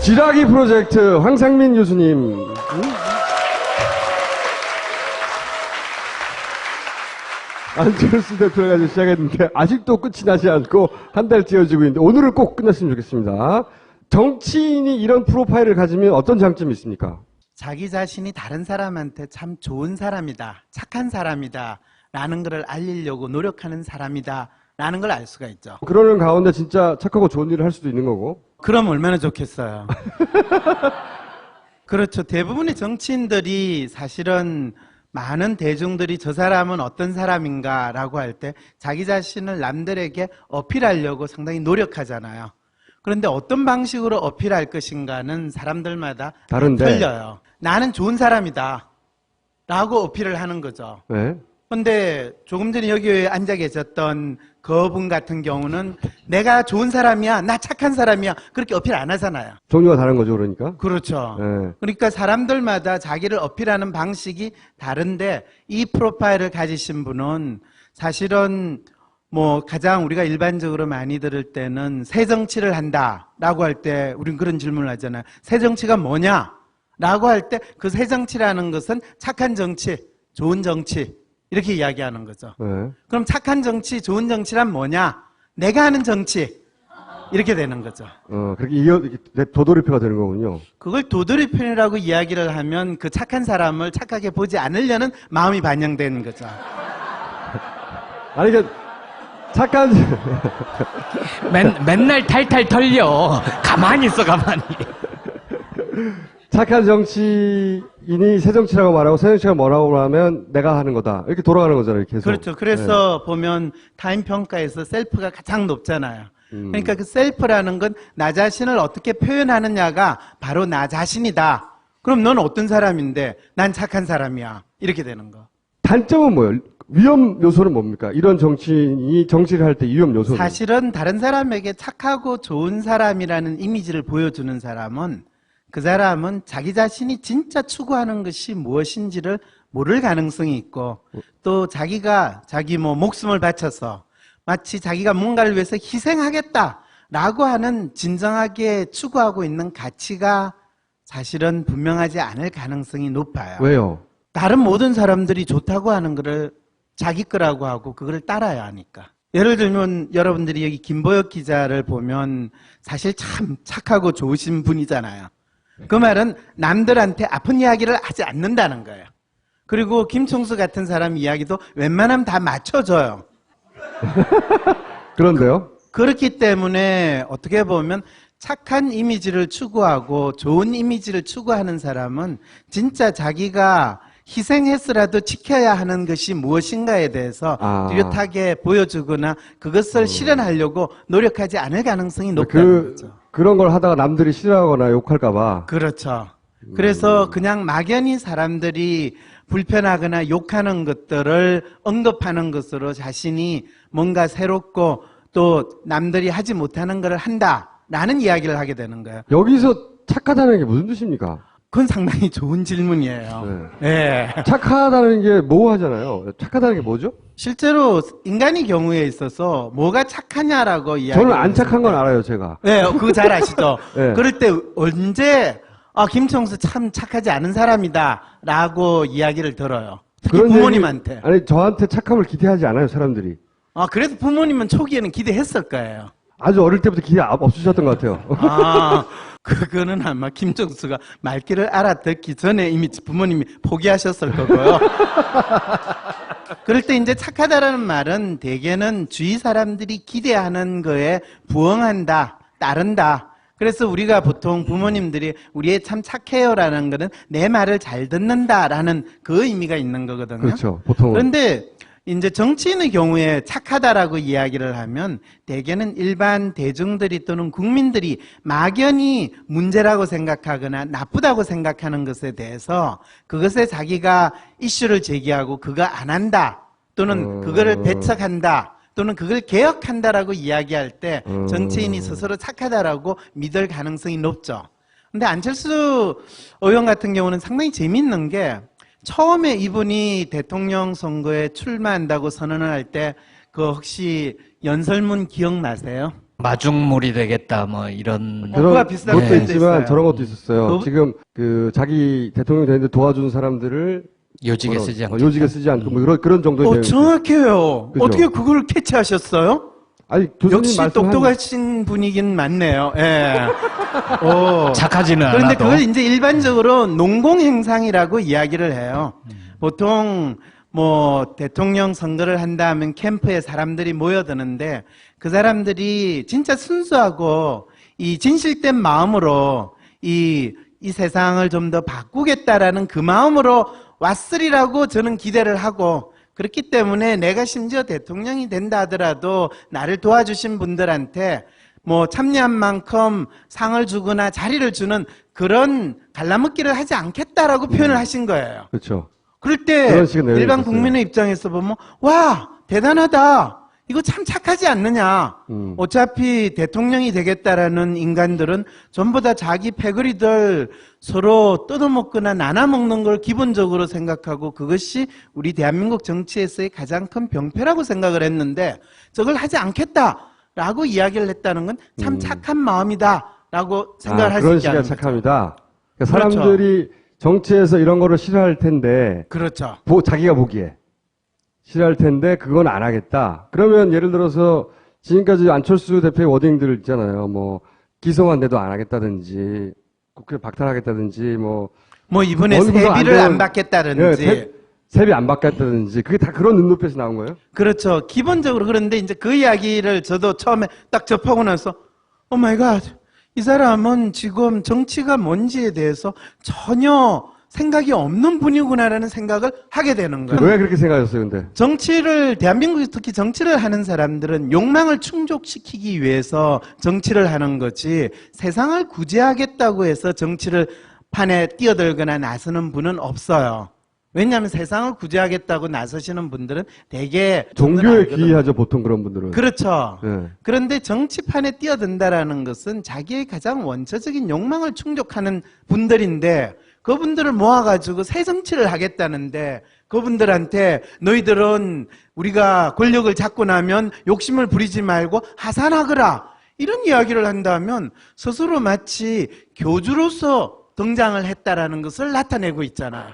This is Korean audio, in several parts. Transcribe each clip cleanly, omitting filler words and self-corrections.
지라기 프로젝트 황상민 교수님. 안철수 대표가 이제 시작했는데 아직도 끝이 나지 않고 한 달 찌어지고 있는데 오늘은 꼭 끝났으면 좋겠습니다. 정치인이 이런 프로파일을 가지면 어떤 장점이 있습니까? 자기 자신이 다른 사람한테 참 좋은 사람이다, 착한 사람이다 라는 것을 알리려고 노력하는 사람이다 라는 걸 알 수가 있죠. 그러는 가운데 진짜 착하고 좋은 일을 할 수도 있는 거고. 그럼 얼마나 좋겠어요. 그렇죠. 대부분의 정치인들이 사실은 많은 대중들이 저 사람은 어떤 사람인가 라고 할 때 자기 자신을 남들에게 어필하려고 상당히 노력하잖아요. 그런데 어떤 방식으로 어필할 것인가는 사람들마다 다른데. 틀려요. 나는 좋은 사람이다 라고 어필을 하는 거죠. 네. 근데 조금 전에 여기 앉아 계셨던 그분 같은 경우는 내가 좋은 사람이야, 나 착한 사람이야 그렇게 어필 안 하잖아요. 종류가 다른 거죠, 그러니까. 그렇죠. 네. 그러니까 사람들마다 자기를 어필하는 방식이 다른데 이 프로파일을 가지신 분은 사실은 뭐 가장 우리가 일반적으로 많이 들을 때는 새 정치를 한다라고 할 때 우리는 그런 질문을 하잖아요. 새 정치가 뭐냐? 라고 할 때 그 새 정치라는 것은 착한 정치, 좋은 정치 이렇게 이야기하는 거죠. 네. 그럼 착한 정치, 좋은 정치란 뭐냐? 내가 하는 정치 이렇게 되는 거죠. 그렇게 도돌이표가 되는 거군요. 그걸 도돌이편이라고 이야기를 하면 그 착한 사람을 착하게 보지 않으려는 마음이 반영되는 거죠. 아니, 착한. 맨날 탈탈 털려. 가만히 있어, 가만히. 착한 정치인이 새 정치라고 말하고 새 정치가 뭐라고 하면 내가 하는 거다. 이렇게 돌아가는 거잖아요, 계속. 그렇죠. 그래서 보면 타임 평가에서 셀프가 가장 높잖아요. 그러니까 그 셀프라는 건 나 자신을 어떻게 표현하느냐가 바로 나 자신이다. 그럼 넌 어떤 사람인데 난 착한 사람이야. 이렇게 되는 거. 단점은 뭐예요? 위험 요소는 뭡니까? 이런 정치인이 정치를 할 때 위험 요소는? 사실은 다른 사람에게 착하고 좋은 사람이라는 이미지를 보여주는 사람은 그 사람은 자기 자신이 진짜 추구하는 것이 무엇인지를 모를 가능성이 있고 또 자기가 자기 목숨을 바쳐서 마치 자기가 뭔가를 위해서 희생하겠다라고 하는 진정하게 추구하고 있는 가치가 사실은 분명하지 않을 가능성이 높아요. 왜요? 다른 모든 사람들이 좋다고 하는 거를 자기 거라고 하고 그걸 따라야 하니까. 예를 들면 여러분들이 여기 김보혁 기자를 보면 사실 참 착하고 좋으신 분이잖아요. 그 말은 남들한테 아픈 이야기를 하지 않는다는 거예요. 그리고 김총수 같은 사람 이야기도 웬만하면 다 맞춰줘요. 그런데요? 그렇기 때문에 어떻게 보면 착한 이미지를 추구하고 좋은 이미지를 추구하는 사람은 진짜 자기가 희생해서라도 지켜야 하는 것이 무엇인가에 대해서 뚜렷하게 보여주거나 그것을 실현하려고 노력하지 않을 가능성이 높다는 거죠. 그런 걸 하다가 남들이 싫어하거나 욕할까봐. 그렇죠. 그래서 그냥 막연히 사람들이 불편하거나 욕하는 것들을 언급하는 것으로 자신이 뭔가 새롭고 또 남들이 하지 못하는 걸 한다라는 이야기를 하게 되는 거예요. 여기서 착하다는 게 무슨 뜻입니까? 그건 상당히 좋은 질문이에요. 네. 착하다는 게 뭐 하잖아요. 착하다는 게 뭐죠? 실제로 인간의 경우에 있어서 뭐가 착하냐라고 이야기. 저는 안 착한 건 알아요, 제가. 네, 그거 잘 아시죠? 네. 그럴 때 언제 김청수 참 착하지 않은 사람이다라고 이야기를 들어요. 특히 부모님한테. 아니, 저한테 착함을 기대하지 않아요, 사람들이. 그래도 부모님은 초기에는 기대했을 거예요. 아주 어릴 때부터 기대 없으셨던 것 같아요. 그거는 아마 김정수가 말귀를 알아듣기 전에 이미 부모님이 포기하셨을 거고요. 그럴 때 이제 착하다라는 말은 대개는 주위 사람들이 기대하는 거에 부응한다, 따른다. 그래서 우리가 보통 부모님들이 우리 애 참 착해요라는 거는 내 말을 잘 듣는다라는 그 의미가 있는 거거든요. 그렇죠, 보통은. 그런데 이제 정치인의 경우에 착하다라고 이야기를 하면 대개는 일반 대중들이 또는 국민들이 막연히 문제라고 생각하거나 나쁘다고 생각하는 것에 대해서 그것에 자기가 이슈를 제기하고 그거 안 한다 또는 그거를 배척한다 또는 그걸 개혁한다라고 이야기할 때 정치인이 스스로 착하다라고 믿을 가능성이 높죠. 근데 안철수 의원 같은 경우는 상당히 재미있는 게 처음에 이분이 대통령 선거에 출마한다고 선언을 할 때 그 혹시 연설문 기억나세요? 마중물이 되겠다 뭐 이런 그와 비슷한 것도 표현도 있지만 있어요. 저런 것도 있었어요. 그- 지금 그 자기 대통령이 되는데 도와준 사람들을 요직에 쓰지 않고 요직에 쓰지 않고 뭐 그런 정도의 내용이 있어요. 정확해요. 그죠? 어떻게 그걸 캐치하셨어요? 아니 교수님 역시 말씀한 똑똑하신 분이긴 맞네요. 예. 오. 착하지는 그런데 않아도 그걸 이제 일반적으로 농공행상이라고 이야기를 해요. 보통 뭐 대통령 선거를 한다 하면 캠프에 사람들이 모여드는데 그 사람들이 진짜 순수하고 이 진실된 마음으로 이 세상을 좀 더 바꾸겠다라는 그 마음으로 왔으리라고 저는 기대를 하고 그렇기 때문에 내가 심지어 대통령이 된다 하더라도 나를 도와주신 분들한테 뭐 참여한 만큼 상을 주거나 자리를 주는 그런 갈라먹기를 하지 않겠다라고 표현을 하신 거예요. 그렇죠. 그럴 때 그런 식의 내용이 일반 있었어요. 국민의 입장에서 보면 와 대단하다. 이거 참 착하지 않느냐. 어차피 대통령이 되겠다라는 인간들은 전부 다 자기 패거리들 서로 뜯어먹거나 나눠먹는 걸 기본적으로 생각하고 그것이 우리 대한민국 정치에서의 가장 큰 병폐라고 생각을 했는데 저걸 하지 않겠다라고 이야기를 했다는 건 참 착한 마음이다라고 생각을 할 수 그런 있게 하는 식의 거죠. 착함이다. 그러니까 그렇죠. 사람들이 정치에서 이런 거를 싫어할 텐데 그렇죠. 자기가 보기에 싫어할 텐데 그건 안 하겠다. 그러면 예를 들어서 지금까지 안철수 대표의 워딩들 있잖아요. 뭐 기소만 돼도 안 하겠다든지 국회 박탈하겠다든지 뭐 이번에 어느 구성 안 세비를 되면- 안 받겠다든지 세비 안 받겠다든지 그게 다 그런 눈높이에서 나온 거예요? 그렇죠. 기본적으로 그런데 이제 그 이야기를 저도 처음에 딱 접하고 나서 오 마이 갓. 이 사람은 지금 정치가 뭔지에 대해서 전혀 생각이 없는 분이구나라는 생각을 하게 되는 거예요. 왜 그렇게 생각하셨어요, 근데? 정치를 대한민국에서 특히 정치를 하는 사람들은 욕망을 충족시키기 위해서 정치를 하는 거지 세상을 구제하겠다고 해서 정치를 판에 뛰어들거나 나서는 분은 없어요. 왜냐하면 세상을 구제하겠다고 나서시는 분들은 대개 종교에 알거든요. 귀의하죠, 보통 그런 분들은. 그렇죠. 예. 그런데 정치판에 뛰어든다라는 것은 자기의 가장 원초적인 욕망을 충족하는 분들인데 그분들을 모아가지고 새 정치를 하겠다는데 그분들한테 너희들은 우리가 권력을 잡고 나면 욕심을 부리지 말고 하산하거라 이런 이야기를 한다면 스스로 마치 교주로서 등장을 했다라는 것을 나타내고 있잖아요.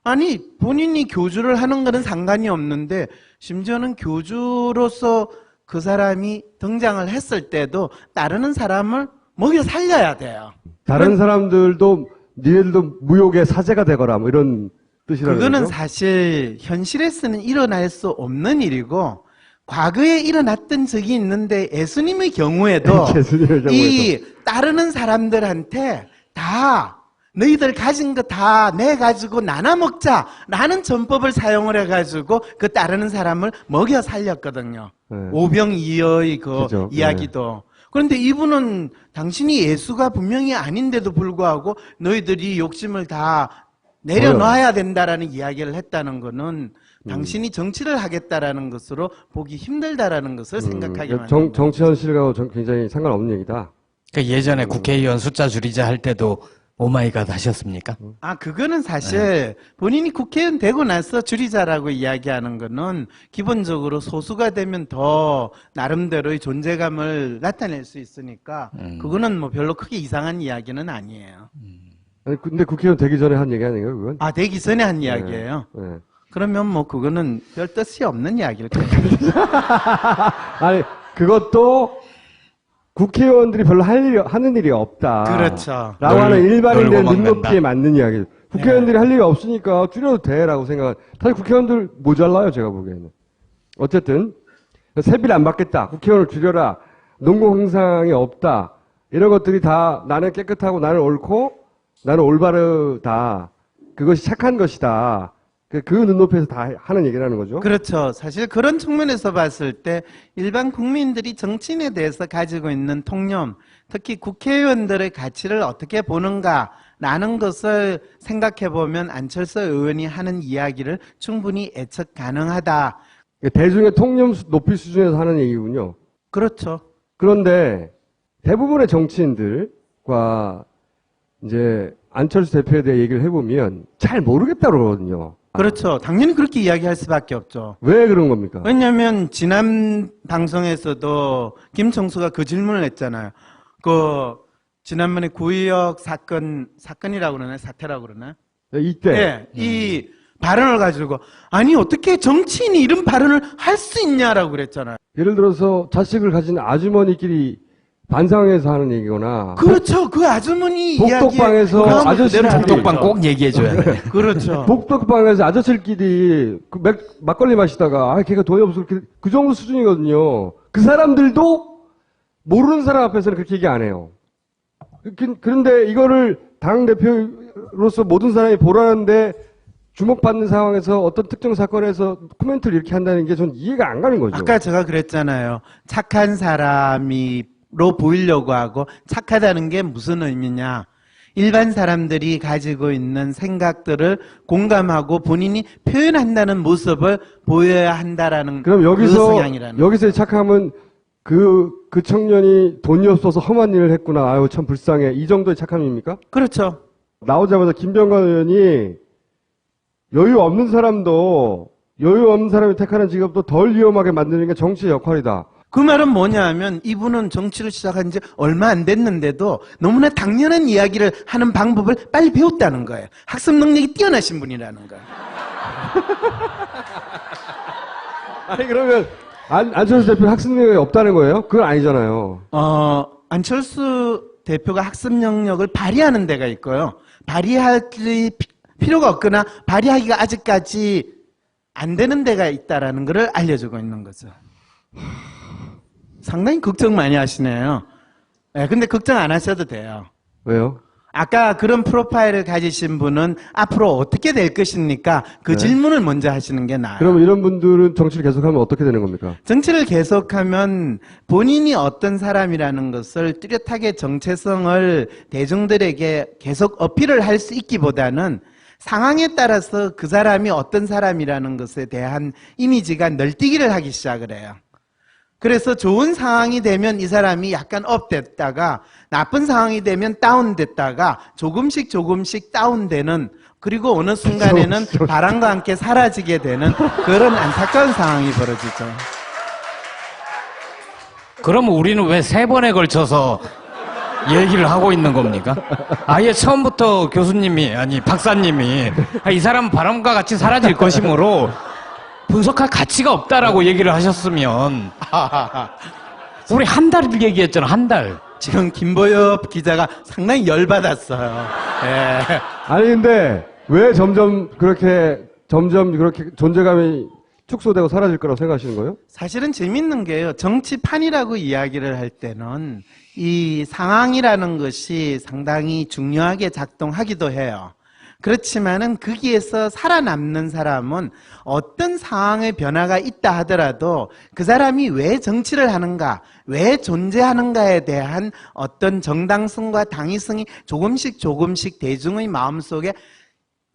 아니 본인이 교주를 하는 것은 상관이 없는데 심지어는 교주로서 그 사람이 등장을 했을 때도 따르는 사람을 먹여 살려야 돼요. 다른 사람들도 니네들도 무욕의 사제가 되거라 뭐 이런 뜻이라는 그거는 거죠? 사실 현실에서는 일어날 수 없는 일이고 과거에 일어났던 적이 있는데 예수님의 경우에도 예수님의 경우에도. 이 따르는 사람들한테 다 너희들 가진 거 다 내 가지고 나눠 먹자라는 전법을 사용을 해가지고 그 따르는 사람을 먹여 살렸거든요. 네. 오병이어의 그 그죠. 이야기도. 그런데 이분은 당신이 예수가 분명히 아닌데도 불구하고 너희들이 욕심을 다 내려놔야 된다라는 이야기를 했다는 거는 당신이 정치를 하겠다라는 것으로 보기 힘들다라는 것을 생각하게 그러니까 만듭니다. 정치 현실과 굉장히 상관없는 얘기다. 그러니까 예전에 국회의원 숫자 줄이자 할 때도 오마이갓 하셨습니까? 그거는 사실 본인이 국회의원 되고 나서 줄이자라고 이야기하는 거는 기본적으로 소수가 되면 더 나름대로의 존재감을 나타낼 수 있으니까 그거는 뭐 별로 크게 이상한 이야기는 아니에요. 아니, 근데 국회의원 되기 전에 한 얘기 아닌가요, 그건? 되기 전에 한 이야기예요. 네. 그러면 뭐 그거는 별 뜻이 없는 이야기일 거예요. 아니, 그것도 국회의원들이 별로 하는 일이 없다. 그렇죠. 라고 하는 일반인들의 놀고만 눈높이에 간다. 맞는 이야기. 국회의원들이 할 일이 없으니까 줄여도 돼라고 생각. 사실 국회의원들 모자라요, 제가 보기에는. 어쨌든 세비를 안 받겠다. 국회의원을 줄여라. 농공행상이 없다. 이런 것들이 다 나는 깨끗하고 나는 옳고 나는 올바르다. 그것이 착한 것이다. 그 눈높이에서 다 하는 얘기라는 거죠. 그렇죠. 사실 그런 측면에서 봤을 때 일반 국민들이 정치인에 대해서 가지고 있는 통념, 특히 국회의원들의 가치를 어떻게 보는가라는 것을 생각해 보면 안철수 의원이 하는 이야기를 충분히 예측 가능하다. 대중의 통념 높이 수준에서 하는 얘기군요. 그렇죠. 그런데 대부분의 정치인들과 이제 안철수 대표에 대해 얘기를 해보면 잘 모르겠다고 그러거든요. 그렇죠. 당연히 그렇게 이야기할 수밖에 없죠. 왜 그런 겁니까? 왜냐하면 지난 방송에서도 김청수가 그 질문을 했잖아요. 그 지난번에 구의역 사건이라고 그러나 사태라고 그러나? 이때 네, 이 발언을 가지고 아니 어떻게 정치인이 이런 발언을 할 수 있냐라고 그랬잖아요. 예를 들어서 자식을 가진 아주머니끼리 반상회에서 하는 얘기거나 그렇죠. 그 아주머니 복덕방에서 이야기에 아저씨들이 단톡방 꼭 얘기해줘야 돼. 그렇죠. 복덕방에서 아저씨들끼리 그 막걸리 마시다가 아 걔가 돈이 없어 그 정도 수준이거든요. 그 사람들도 모르는 사람 앞에서는 그렇게 얘기 안 해요. 그런데 이거를 당 대표로서 모든 사람이 보라는데 주목받는 상황에서 어떤 특정 사건에서 코멘트를 이렇게 한다는 게 전 이해가 안 가는 거죠. 아까 제가 그랬잖아요. 착한 사람으로 보이려고 하고 착하다는 게 무슨 의미냐. 일반 사람들이 가지고 있는 생각들을 공감하고 본인이 표현한다는 모습을 보여야 한다라는 그럼 그 성향이라는 여기서의 착함은 그 청년이 돈이 없어서 험한 일을 했구나. 아유 참 불쌍해. 이 정도의 착함입니까? 그렇죠. 나오자마자 김병관 의원이 여유 없는 사람이 택하는 직업도 덜 위험하게 만드는 게 정치의 역할이다. 그 말은 뭐냐 하면 이분은 정치를 시작한 지 얼마 안 됐는데도 너무나 당연한 이야기를 하는 방법을 빨리 배웠다는 거예요. 학습 능력이 뛰어나신 분이라는 거예요. 아니 그러면 안철수 대표 학습 능력이 없다는 거예요? 그건 아니잖아요. 안철수 대표가 학습 능력을 발휘하는 데가 있고요. 발휘할 필요가 없거나 발휘하기가 아직까지 안 되는 데가 있다라는 것을 알려주고 있는 거죠. 상당히 걱정 많이 하시네요. 네, 근데 걱정 안 하셔도 돼요. 왜요? 아까 그런 프로파일을 가지신 분은 앞으로 어떻게 될 것입니까? 그 네. 질문을 먼저 하시는 게 나아요. 그럼 이런 분들은 정치를 계속하면 어떻게 되는 겁니까? 정치를 계속하면 본인이 어떤 사람이라는 것을 뚜렷하게 정체성을 대중들에게 계속 어필을 할 수 있기보다는 상황에 따라서 그 사람이 어떤 사람이라는 것에 대한 이미지가 널뛰기를 하기 시작을 해요. 그래서 좋은 상황이 되면 이 사람이 약간 업됐다가 나쁜 상황이 되면 다운됐다가 조금씩 다운되는 그리고 어느 순간에는 바람과 함께 사라지게 되는 그런 안타까운 상황이 벌어지죠. 그럼 우리는 왜 3번에 걸쳐서 얘기를 하고 있는 겁니까? 아예 처음부터 교수님이, 아니, 박사님이, 이 사람은 바람과 같이 사라질 것이므로 분석할 가치가 없다라고 얘기를 하셨으면, 우리 한 달 얘기했잖아, 한 달. 지금 김보엽 기자가 상당히 열받았어요. 예. 아니 근데 왜 점점 그렇게 존재감이 축소되고 사라질 거라고 생각하시는 거예요? 사실은 재밌는 게요. 정치판이라고 이야기를 할 때는 이 상황이라는 것이 상당히 중요하게 작동하기도 해요. 그렇지만은 거기에서 살아남는 사람은 어떤 상황의 변화가 있다 하더라도 그 사람이 왜 정치를 하는가, 왜 존재하는가에 대한 어떤 정당성과 당위성이 조금씩 대중의 마음속에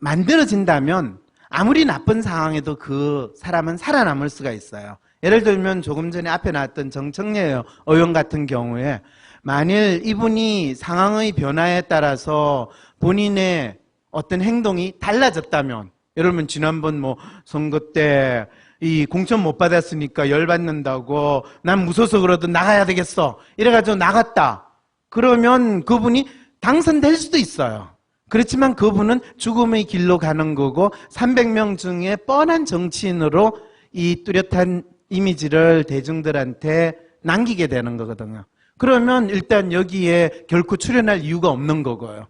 만들어진다면 아무리 나쁜 상황에도 그 사람은 살아남을 수가 있어요. 예를 들면 조금 전에 앞에 나왔던 정청래 의원 같은 경우에 만일 이분이 상황의 변화에 따라서 본인의 어떤 행동이 달라졌다면, 예를 들면 지난번 뭐 선거 때 이 공천 못 받았으니까 열받는다고 난 무서워서 그래도 나가야 되겠어 이래가지고 나갔다. 그러면 그분이 당선될 수도 있어요. 그렇지만 그분은 죽음의 길로 가는 거고 300명 중에 뻔한 정치인으로 이 뚜렷한 이미지를 대중들한테 남기게 되는 거거든요. 그러면 일단 여기에 결코 출연할 이유가 없는 거고요.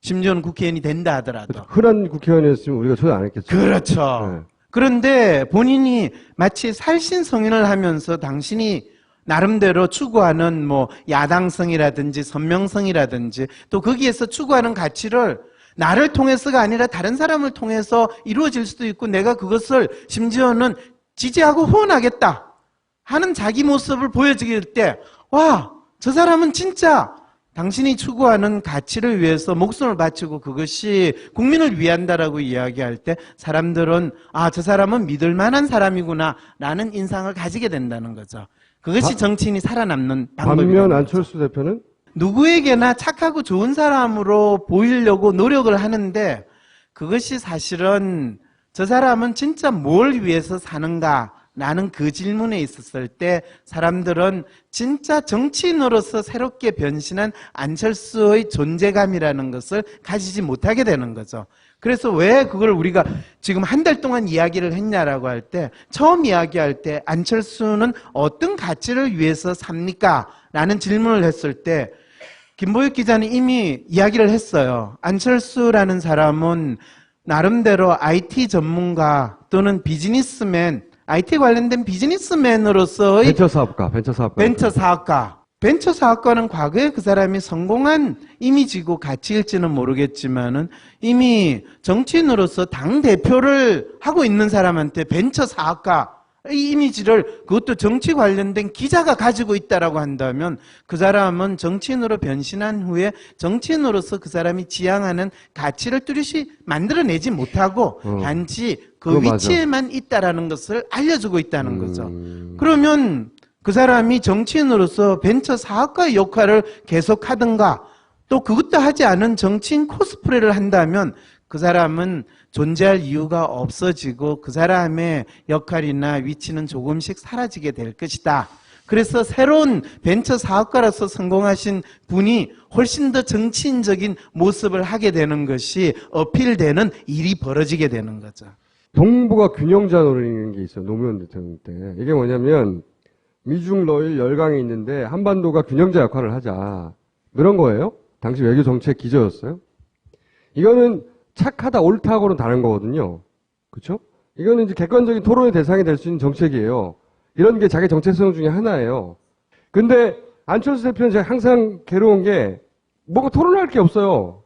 심지어는 국회의원이 된다 하더라도. 흔한 국회의원이었으면 우리가 초대 안 했겠죠. 그렇죠. 네. 그런데 본인이 마치 살신성인을 하면서 당신이 나름대로 추구하는 뭐 야당성이라든지 선명성이라든지 또 거기에서 추구하는 가치를 나를 통해서가 아니라 다른 사람을 통해서 이루어질 수도 있고 내가 그것을 심지어는 지지하고 후원하겠다 하는 자기 모습을 보여주길 때 와, 저 사람은 진짜 당신이 추구하는 가치를 위해서 목숨을 바치고 그것이 국민을 위한다라고 이야기할 때 사람들은 아, 저 사람은 믿을 만한 사람이구나 라는 인상을 가지게 된다는 거죠. 그것이 정치인이 살아남는 방법이에요. 반면 안철수 대표는 누구에게나 착하고 좋은 사람으로 보이려고 노력을 하는데 그것이 사실은 저 사람은 진짜 뭘 위해서 사는가? 라는 그 질문에 있었을 때 사람들은 진짜 정치인으로서 새롭게 변신한 안철수의 존재감이라는 것을 가지지 못하게 되는 거죠. 그래서 왜 그걸 우리가 지금 한 달 동안 이야기를 했냐라고 할 때, 처음 이야기할 때 안철수는 어떤 가치를 위해서 삽니까? 라는 질문을 했을 때 김보육 기자는 이미 이야기를 했어요. 안철수라는 사람은 나름대로 IT 전문가 또는 비즈니스맨, IT 관련된 비즈니스맨으로서의 벤처 사업가. 벤처 사업가는 과거에 그 사람이 성공한 이미지고 가치일지는 모르겠지만은 이미 정치인으로서 당 대표를 하고 있는 사람한테 벤처 사업가의 이미지를, 그것도 정치 관련된 기자가 가지고 있다라고 한다면 그 사람은 정치인으로 변신한 후에 정치인으로서 그 사람이 지향하는 가치를 뚜렷이 만들어내지 못하고 단지 그 그거 맞아. 위치에만 있다라는 것을 알려주고 있다는 거죠. 그러면 그 사람이 정치인으로서 벤처 사업가의 역할을 계속하든가 또 그것도 하지 않은 정치인 코스프레를 한다면 그 사람은 존재할 이유가 없어지고 그 사람의 역할이나 위치는 조금씩 사라지게 될 것이다. 그래서 새로운 벤처 사업가로서 성공하신 분이 훨씬 더 정치인적인 모습을 하게 되는 것이 어필되는 일이 벌어지게 되는 거죠. 정부가 균형자 노리는 게 있어요. 노무현 대통령 때. 이게 뭐냐면 미중 러일 열강이 있는데 한반도가 균형자 역할을 하자. 이런 거예요. 당시 외교 정책 기조였어요. 이거는 착하다 옳다하고는 다른 거거든요. 그렇죠? 이거는 이제 객관적인 토론의 대상이 될 수 있는 정책이에요. 이런 게 자기 정체성 중에 하나예요. 근데 안철수 대표는 제가 항상 괴로운 게 뭐가 토론할 게 없어요.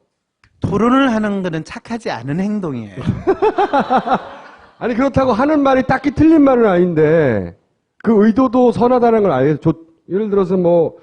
토론을 하는 것은 착하지 않은 행동이에요. 아니 그렇다고 하는 말이 딱히 틀린 말은 아닌데 그 의도도 선하다는 걸 알겠어. 예를 들어서 뭐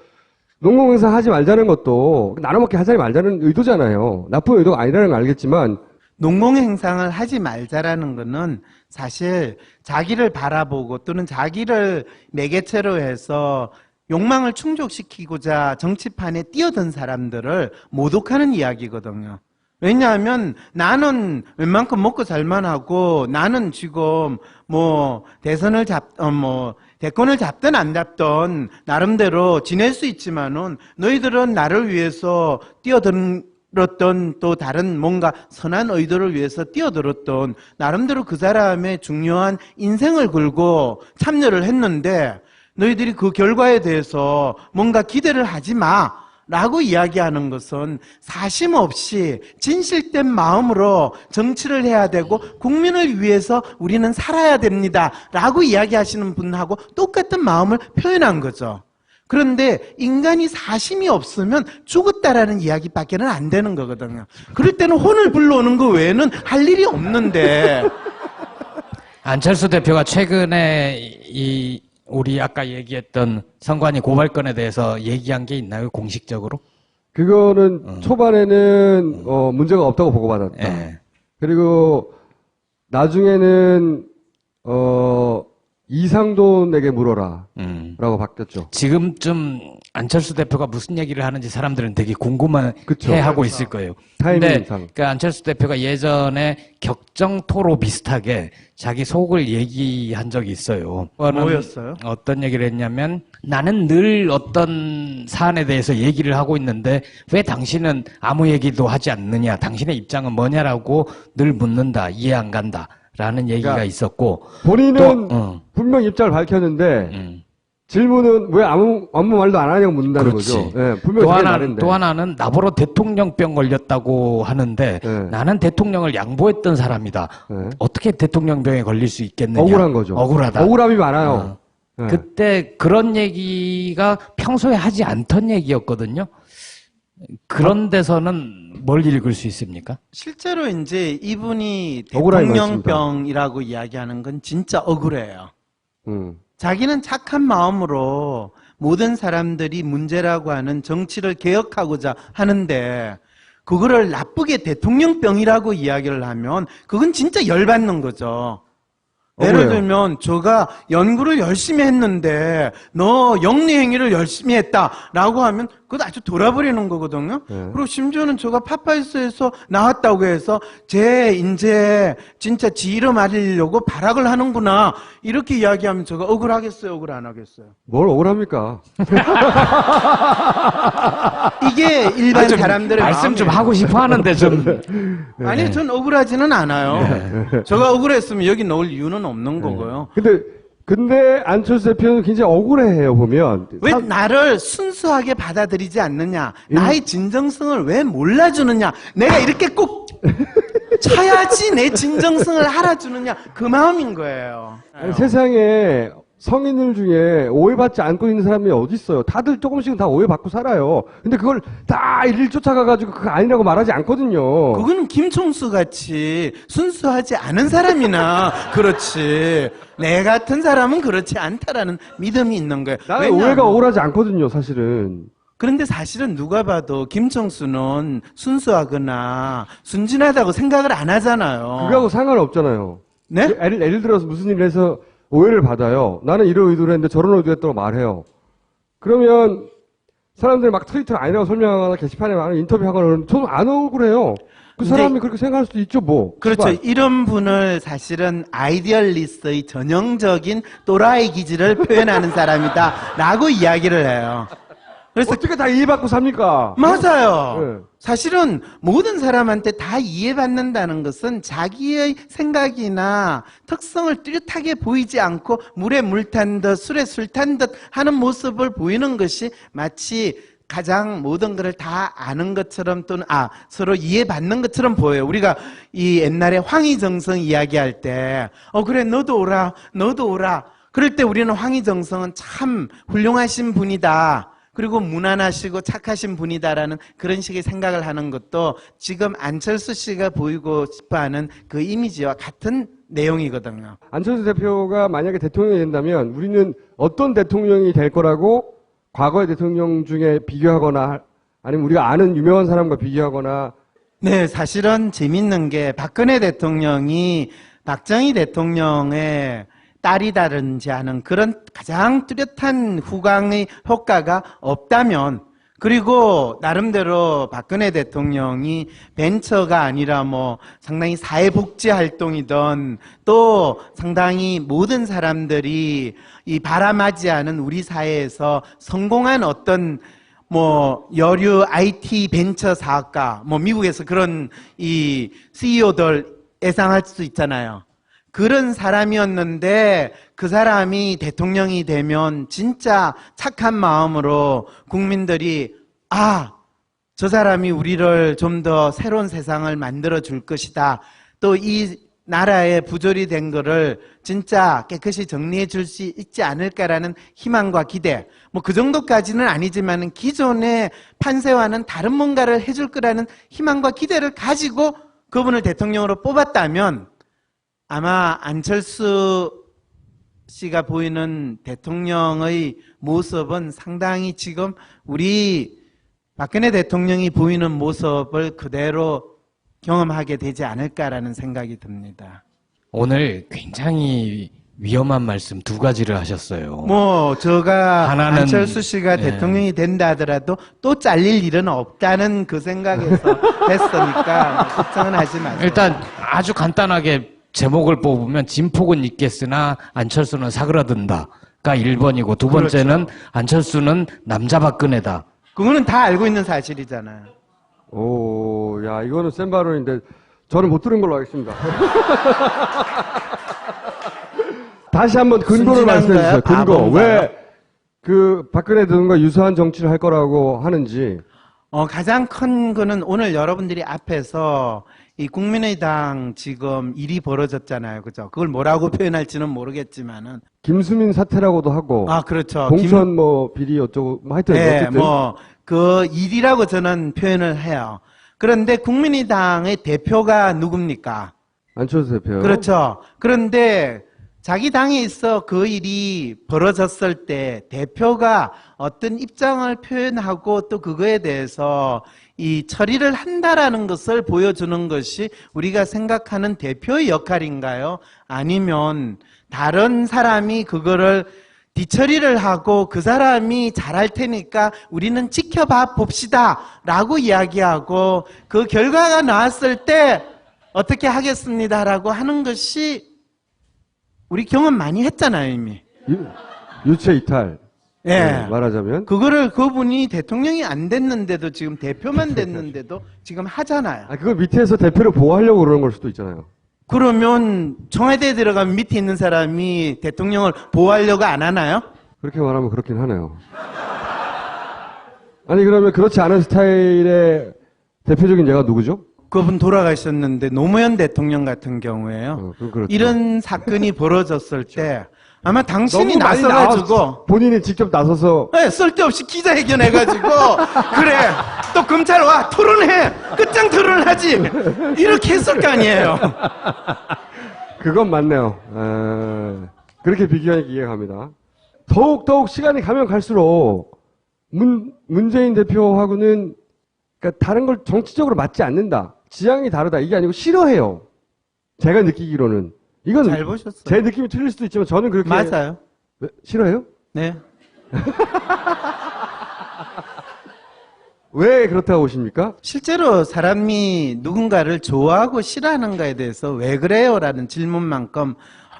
농공행사 하지 말자는 것도 나눠먹게 하지 말자는 의도잖아요. 나쁜 의도가 아니라는 걸 알겠지만 농공행상을 하지 말자라는 것은 사실 자기를 바라보고 또는 자기를 매개체로 해서 욕망을 충족시키고자 정치판에 뛰어든 사람들을 모독하는 이야기거든요. 왜냐하면 나는 웬만큼 먹고 살만 하고 나는 지금 뭐 대권을 잡든 안 잡든 나름대로 지낼 수 있지만은 너희들은 나를 위해서 뛰어들었던 또 다른 뭔가 선한 의도를 위해서 뛰어들었던 나름대로 그 사람의 중요한 인생을 걸고 참여를 했는데 너희들이 그 결과에 대해서 뭔가 기대를 하지 마. 라고 이야기하는 것은 사심 없이 진실된 마음으로 정치를 해야 되고 국민을 위해서 우리는 살아야 됩니다. 라고 이야기하시는 분하고 똑같은 마음을 표현한 거죠. 그런데 인간이 사심이 없으면 죽었다라는 이야기밖에는 안 되는 거거든요. 그럴 때는 혼을 불러오는 거 외에는 할 일이 없는데 안철수 대표가 최근에 우리 아까 얘기했던 선관위 고발건에 대해서 얘기한 게 있나요? 공식적으로? 그거는 초반에는 문제가 없다고 보고받았다. 예. 그리고 나중에는 이상돈에게 물어라 라고 바뀌었죠. 지금쯤 안철수 대표가 무슨 얘기를 하는지 사람들은 되게 그쵸. 궁금해하고 있을 거예요. 타이밍상. 그 안철수 대표가 예전에 격정토로 비슷하게 자기 속을 얘기한 적이 있어요. 뭐였어요? 어떤 얘기를 했냐면 나는 늘 어떤 사안에 대해서 얘기를 하고 있는데 왜 당신은 아무 얘기도 하지 않느냐, 당신의 입장은 뭐냐라고 늘 묻는다, 이해 안 간다 라는 얘기가 그러니까 있었고 본인은 또, 분명 입장을 밝혔는데 질문은 왜 아무 말도 안 하냐고 묻는다는 그렇지. 거죠. 예, 분명히 자기 말인데. 또 하나는 나보러 대통령병 걸렸다고 하는데 네. 나는 대통령을 양보했던 사람이다. 네. 어떻게 대통령병에 걸릴 수 있겠느냐. 억울한 거죠. 억울하다. 억울함이 많아요. 예. 그때 그런 얘기가 평소에 하지 않던 얘기였거든요. 그런 데서는 뭘 읽을 수 있습니까? 실제로 이제 이분이 억울함이 대통령병이라고 이야기하는 건 진짜 억울해요. 자기는 착한 마음으로 모든 사람들이 문제라고 하는 정치를 개혁하고자 하는데 그거를 나쁘게 대통령병이라고 이야기를 하면 그건 진짜 열받는 거죠. 예를 들면 제가 연구를 열심히 했는데 너 영리행위를 열심히 했다라고 하면 그것도 아주 돌아버리는 거거든요. 네. 그리고 심지어는 제가 파파이스에서 나왔다고 해서 이제 진짜 지 이름 알리려고 발악을 하는구나 이렇게 이야기하면 제가 억울하겠어요, 억울 안 하겠어요? 뭘 억울합니까? 이게 일반 좀 사람들의 말씀 좀 마음이에요. 하고 싶어 하는데 좀. 아니, 전 억울하지는 않아요. 제가 억울했으면 여기 넣을 이유는 없는 거고요. 근데 안철수 대표는 굉장히 억울해해요, 보면. 왜 나를 순수하게 받아들이지 않느냐? 나의 진정성을 왜 몰라주느냐? 내가 이렇게 꼭 쳐야지 내 진정성을 알아주느냐? 그 마음인 거예요. 아니, 세상에 성인들 중에 오해받지 않고 있는 사람이 어디 있어요? 다들 조금씩은 다 오해받고 살아요. 근데 그걸 다 일일 쫓아가가지고 그거 아니라고 말하지 않거든요. 그거는 김총수 같이 순수하지 않은 사람이나 그렇지. 내 같은 사람은 그렇지 않다라는 믿음이 있는 거예요. 나는 왜냐하면 오해가 억울하지 않거든요, 사실은. 그런데 사실은 누가 봐도 김청수는 순수하거나 순진하다고 생각을 안 하잖아요. 그거하고 상관없잖아요. 네? 예를 들어서 무슨 일을 해서 오해를 받아요. 나는 이런 의도를 했는데 저런 의도를 했다고 말해요. 그러면 사람들이 막 트위터 아니라고 설명하거나 게시판에 막 인터뷰하거나 그러면 저는 안 억울해요. 그 근데 사람이 그렇게 생각할 수도 있죠, 뭐. 그렇죠. 시발. 이런 분을 사실은 아이디얼리스트의 전형적인 또라이 기질을 표현하는 사람이다 라고 이야기를 해요. 그래서 어떻게 다 이해받고 삽니까? 맞아요. 네. 사실은 모든 사람한테 다 이해받는다는 것은 자기의 생각이나 특성을 뚜렷하게 보이지 않고 물에 물 탄 듯 술에 술 탄 듯 하는 모습을 보이는 것이 마치 가장 모든 것을 다 아는 것처럼 또는 서로 이해받는 것처럼 보여요. 우리가 이 옛날에 황희정성 이야기할 때 그래 너도 오라 너도 오라 그럴 때 우리는 황희정성은 참 훌륭하신 분이다. 그리고 무난하시고 착하신 분이다라는 그런 식의 생각을 하는 것도 지금 안철수 씨가 보이고 싶어하는 그 이미지와 같은 내용이거든요. 안철수 대표가 만약에 대통령이 된다면 우리는 어떤 대통령이 될 거라고 과거의 대통령 중에 비교하거나 아니면 우리가 아는 유명한 사람과 비교하거나 네, 사실은 재밌는 게 박근혜 대통령이 박정희 대통령의 딸이다든지 하는 그런 가장 뚜렷한 후광의 효과가 없다면 그리고 나름대로 박근혜 대통령이 벤처가 아니라 상당히 사회복지 활동이든 또 상당히 모든 사람들이 이 바람하지 않은 우리 사회에서 성공한 어떤 여류 IT 벤처 사업가 미국에서 그런 이 CEO들 예상할 수 있잖아요. 그런 사람이었는데 그 사람이 대통령이 되면 진짜 착한 마음으로 국민들이 저 사람이 우리를 좀 더 새로운 세상을 만들어 줄 것이다. 또 이 나라에 부조리 된 거를 진짜 깨끗이 정리해 줄 수 있지 않을까라는 희망과 기대. 그 정도까지는 아니지만 기존의 판세와는 다른 뭔가를 해줄 거라는 희망과 기대를 가지고 그분을 대통령으로 뽑았다면 아마 안철수 씨가 보이는 대통령의 모습은 상당히 지금 우리 박근혜 대통령이 보이는 모습을 그대로 경험하게 되지 않을까라는 생각이 듭니다. 오늘 굉장히 위험한 말씀 두 가지를 하셨어요. 제가 하나는, 안철수 씨가 대통령이 된다 하더라도 또 잘릴 일은 없다는 그 생각에서 했으니까 걱정은 하지 마세요. 일단 아주 간단하게 제목을 뽑으면 진폭은 있겠으나 안철수는 사그라든다가 1번이고 두 번째는 그렇죠. 안철수는 남자 박근혜다. 그거는 다 알고 있는 사실이잖아요. 야, 이거는 센 발언인데 저는 못 들은 걸로 하겠습니다. 다시 한번 근거를 말씀해 주세요. 근거. 바본가요? 왜 그 박근혜 등과 유사한 정치를 할 거라고 하는지. 가장 큰 거는 오늘 여러분들이 앞에서 이 국민의당 지금 일이 벌어졌잖아요. 그죠? 그걸 뭐라고 표현할지는 모르겠지만은. 김수민 사태라고도 하고. 그렇죠. 공천 비리 어쩌고, 하여튼. 네, 어쨌든. 그 일이라고 저는 표현을 해요. 그런데 국민의당의 대표가 누굽니까? 안철수 대표요. 그렇죠. 그런데 자기 당에 있어 그 일이 벌어졌을 때 대표가 어떤 입장을 표현하고 또 그거에 대해서 이 처리를 한다라는 것을 보여주는 것이 우리가 생각하는 대표의 역할인가요? 아니면 다른 사람이 그거를 뒤처리를 하고 그 사람이 잘할 테니까 우리는 지켜봐 봅시다 라고 이야기하고 그 결과가 나왔을 때 어떻게 하겠습니다라고 하는 것이 우리 경험 많이 했잖아요, 이미. 유체 이탈. 예. 네, 말하자면. 그거를 그분이 대통령이 안 됐는데도 지금 대표만 됐는데도 지금 하잖아요. 아, 그걸 밑에서 대표를 보호하려고 그러는 걸 수도 있잖아요. 그러면 청와대에 들어가면 밑에 있는 사람이 대통령을 보호하려고 안 하나요? 그렇게 말하면 그렇긴 하네요. 아니, 그러면 그렇지 않은 스타일의 대표적인 예가 누구죠? 그분 돌아가셨는데 노무현 대통령 같은 경우에요. 그럼 그렇죠. 이런 사건이 벌어졌을 때 아마 당신이 너무 많이 나서가지고 본인이 직접 나서서 네, 쓸데없이 기자회견 해가지고 그래 또 검찰 와 토론해 끝장 토론을 하지 이렇게 했을 거 아니에요. 그건 맞네요. 그렇게 비교하니까 이해가 갑니다. 더욱 시간이 가면 갈수록 문재인 대표하고는 그러니까 다른 걸 정치적으로 맞지 않는다. 지향이 다르다. 이게 아니고 싫어해요. 제가 느끼기로는. 이건 잘 보셨어요. 제 느낌이 틀릴 수도 있지만 저는 그렇게 맞아요. 네, 싫어해요? 네. 왜 그렇다고 보십니까? 실제로 사람이 누군가를 좋아하고 싫어하는가에 대해서 왜 그래요라는 질문만큼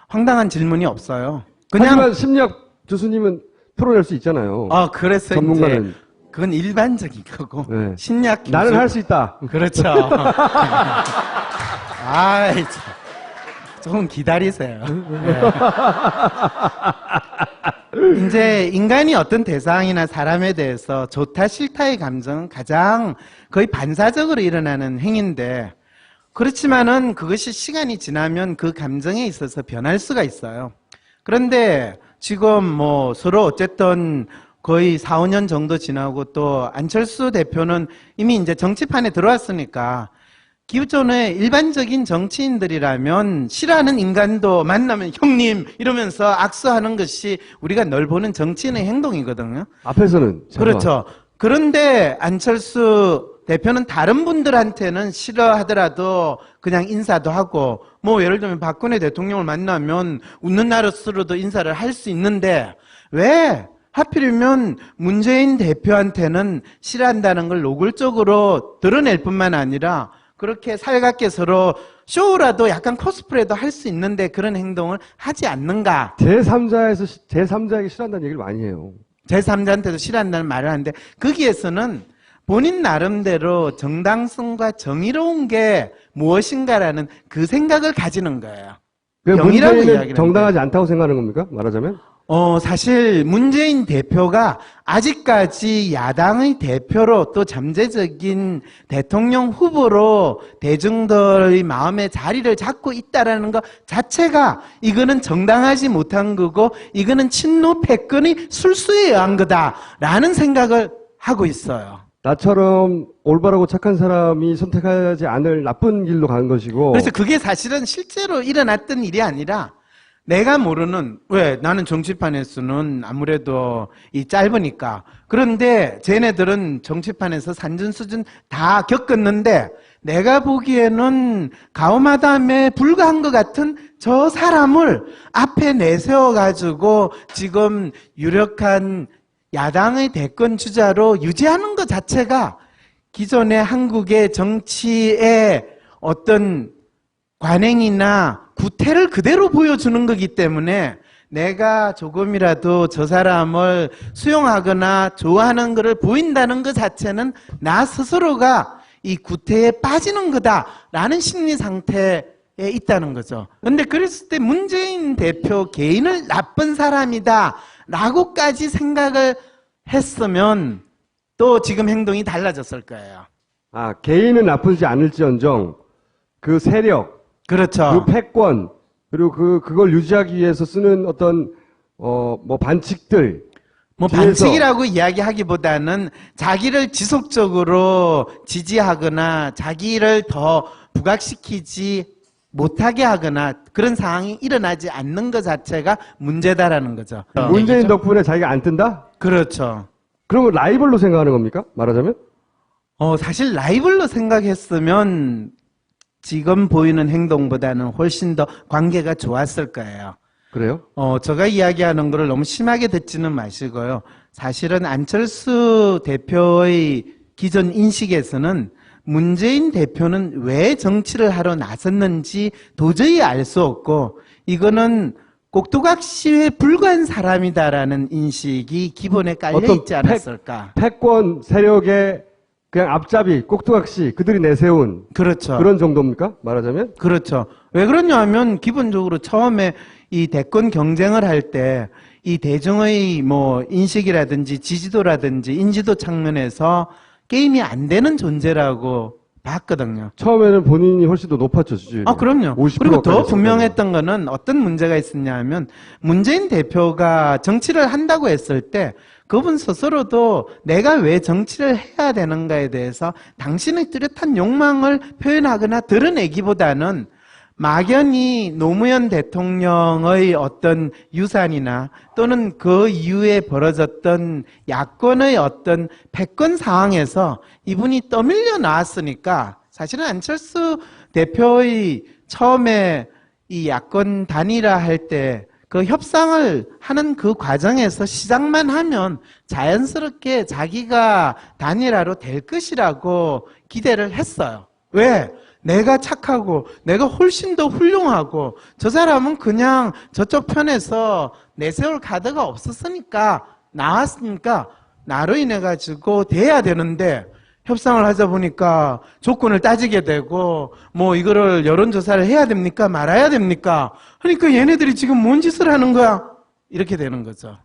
황당한 질문이 없어요. 하지만 심리학 교수님은 풀어낼 수 있잖아요. 그래서 전문가는. 이제 그건 일반적인 거고 네. 심리학 교수 나는 할 수 있다. 그렇죠. 아이 참. 조금 기다리세요. 네. 이제 인간이 어떤 대상이나 사람에 대해서 좋다 싫다의 감정은 가장 거의 반사적으로 일어나는 행위인데 그렇지만은 그것이 시간이 지나면 그 감정에 있어서 변할 수가 있어요. 그런데 지금 뭐 서로 어쨌든 거의 4, 5년 정도 지나고 또 안철수 대표는 이미 이제 정치판에 들어왔으니까 기존의 일반적인 정치인들이라면 싫어하는 인간도 만나면 형님 이러면서 악수하는 것이 우리가 널 보는 정치인의 행동이거든요. 앞에서는. 그렇죠. 그런데 안철수 대표는 다른 분들한테는 싫어하더라도 그냥 인사도 하고 뭐 예를 들면 박근혜 대통령을 만나면 웃는 나로서로도 인사를 할 수 있는데 왜 하필이면 문재인 대표한테는 싫어한다는 걸 노골적으로 드러낼 뿐만 아니라 그렇게 살갑게 서로 쇼라도 약간 코스프레도 할 수 있는데 그런 행동을 하지 않는가. 제3자에게 싫어한다는 얘기를 많이 해요. 제3자한테도 싫어한다는 말을 하는데 거기에서는 본인 나름대로 정당성과 정의로운 게 무엇인가라는 그 생각을 가지는 거예요. 영이라고 문재인은 이야기를 정당하지 않다고 생각하는 겁니까? 말하자면? 사실 문재인 대표가 아직까지 야당의 대표로 또 잠재적인 대통령 후보로 대중들의 마음에 자리를 잡고 있다라는 것 자체가 이거는 정당하지 못한 거고 이거는 친노 패권의 술수에 의한 거다라는 생각을 하고 있어요. 나처럼 올바르고 착한 사람이 선택하지 않을 나쁜 길로 가는 것이고. 그래서 그게 사실은 실제로 일어났던 일이 아니라 내가 모르는, 왜 나는 정치판에서는 아무래도 이 짧으니까. 그런데 쟤네들은 정치판에서 산전수전 다 겪었는데 내가 보기에는 가오마담에 불과한 것 같은 저 사람을 앞에 내세워가지고 지금 유력한 야당의 대권 주자로 유지하는 것 자체가 기존의 한국의 정치의 어떤 관행이나 구태를 그대로 보여주는 거기 때문에 내가 조금이라도 저 사람을 수용하거나 좋아하는 것을 보인다는 것 자체는 나 스스로가 이 구태에 빠지는 거다라는 심리 상태에 있다는 거죠. 그런데 그랬을 때 문재인 대표 개인을 나쁜 사람이다 라고까지 생각을 했으면 또 지금 행동이 달라졌을 거예요. 개인은 나쁘지 않을지언정 그 세력, 그렇죠. 그 패권, 그리고 그걸 유지하기 위해서 쓰는 어떤 뭐 반칙들, 뭐 뒤에서. 반칙이라고 이야기하기보다는 자기를 지속적으로 지지하거나 자기를 더 부각시키지 못하게 하거나 그런 상황이 일어나지 않는 것 자체가 문제다라는 거죠. 문재인 덕분에 자기가 안 뜬다? 그렇죠. 그러면 라이벌로 생각하는 겁니까? 말하자면? 사실 라이벌로 생각했으면 지금 보이는 행동보다는 훨씬 더 관계가 좋았을 거예요. 그래요? 제가 이야기하는 거를 너무 심하게 듣지는 마시고요. 사실은 안철수 대표의 기존 인식에서는 문재인 대표는 왜 정치를 하러 나섰는지 도저히 알 수 없고 이거는 꼭두각시에 불과한 사람이다라는 인식이 기본에 깔려 어떤 있지 않았을까. 패권 세력의 그냥 앞잡이, 꼭두각시, 그들이 내세운 그렇죠. 그런 정도입니까? 말하자면? 그렇죠. 왜 그러냐 하면 기본적으로 처음에 이 대권 경쟁을 할 때 이 대중의 뭐 인식이라든지 지지도라든지 인지도 측면에서 게임이 안 되는 존재라고 봤거든요. 처음에는 본인이 훨씬 더 높았죠, 지지율이. 그럼요. 50% 그리고 더 가까이 분명했던 거는 어떤 문제가 있었냐 하면 문재인 대표가 정치를 한다고 했을 때 그분 스스로도 내가 왜 정치를 해야 되는가에 대해서 당신의 뚜렷한 욕망을 표현하거나 드러내기보다는 막연히 노무현 대통령의 어떤 유산이나 또는 그 이후에 벌어졌던 야권의 어떤 패권 상황에서 이분이 떠밀려 나왔으니까 사실은 안철수 대표의 처음에 이 야권 단일화 할 때 그 협상을 하는 그 과정에서 시작만 하면 자연스럽게 자기가 단일화로 될 것이라고 기대를 했어요. 왜? 내가 착하고 내가 훨씬 더 훌륭하고 저 사람은 그냥 저쪽 편에서 내세울 카드가 없었으니까 나왔으니까 나로 인해 가지고 돼야 되는데 협상을 하자 보니까 조건을 따지게 되고 뭐 이거를 여론조사를 해야 됩니까 말아야 됩니까 그러니까 얘네들이 지금 뭔 짓을 하는 거야 이렇게 되는 거죠.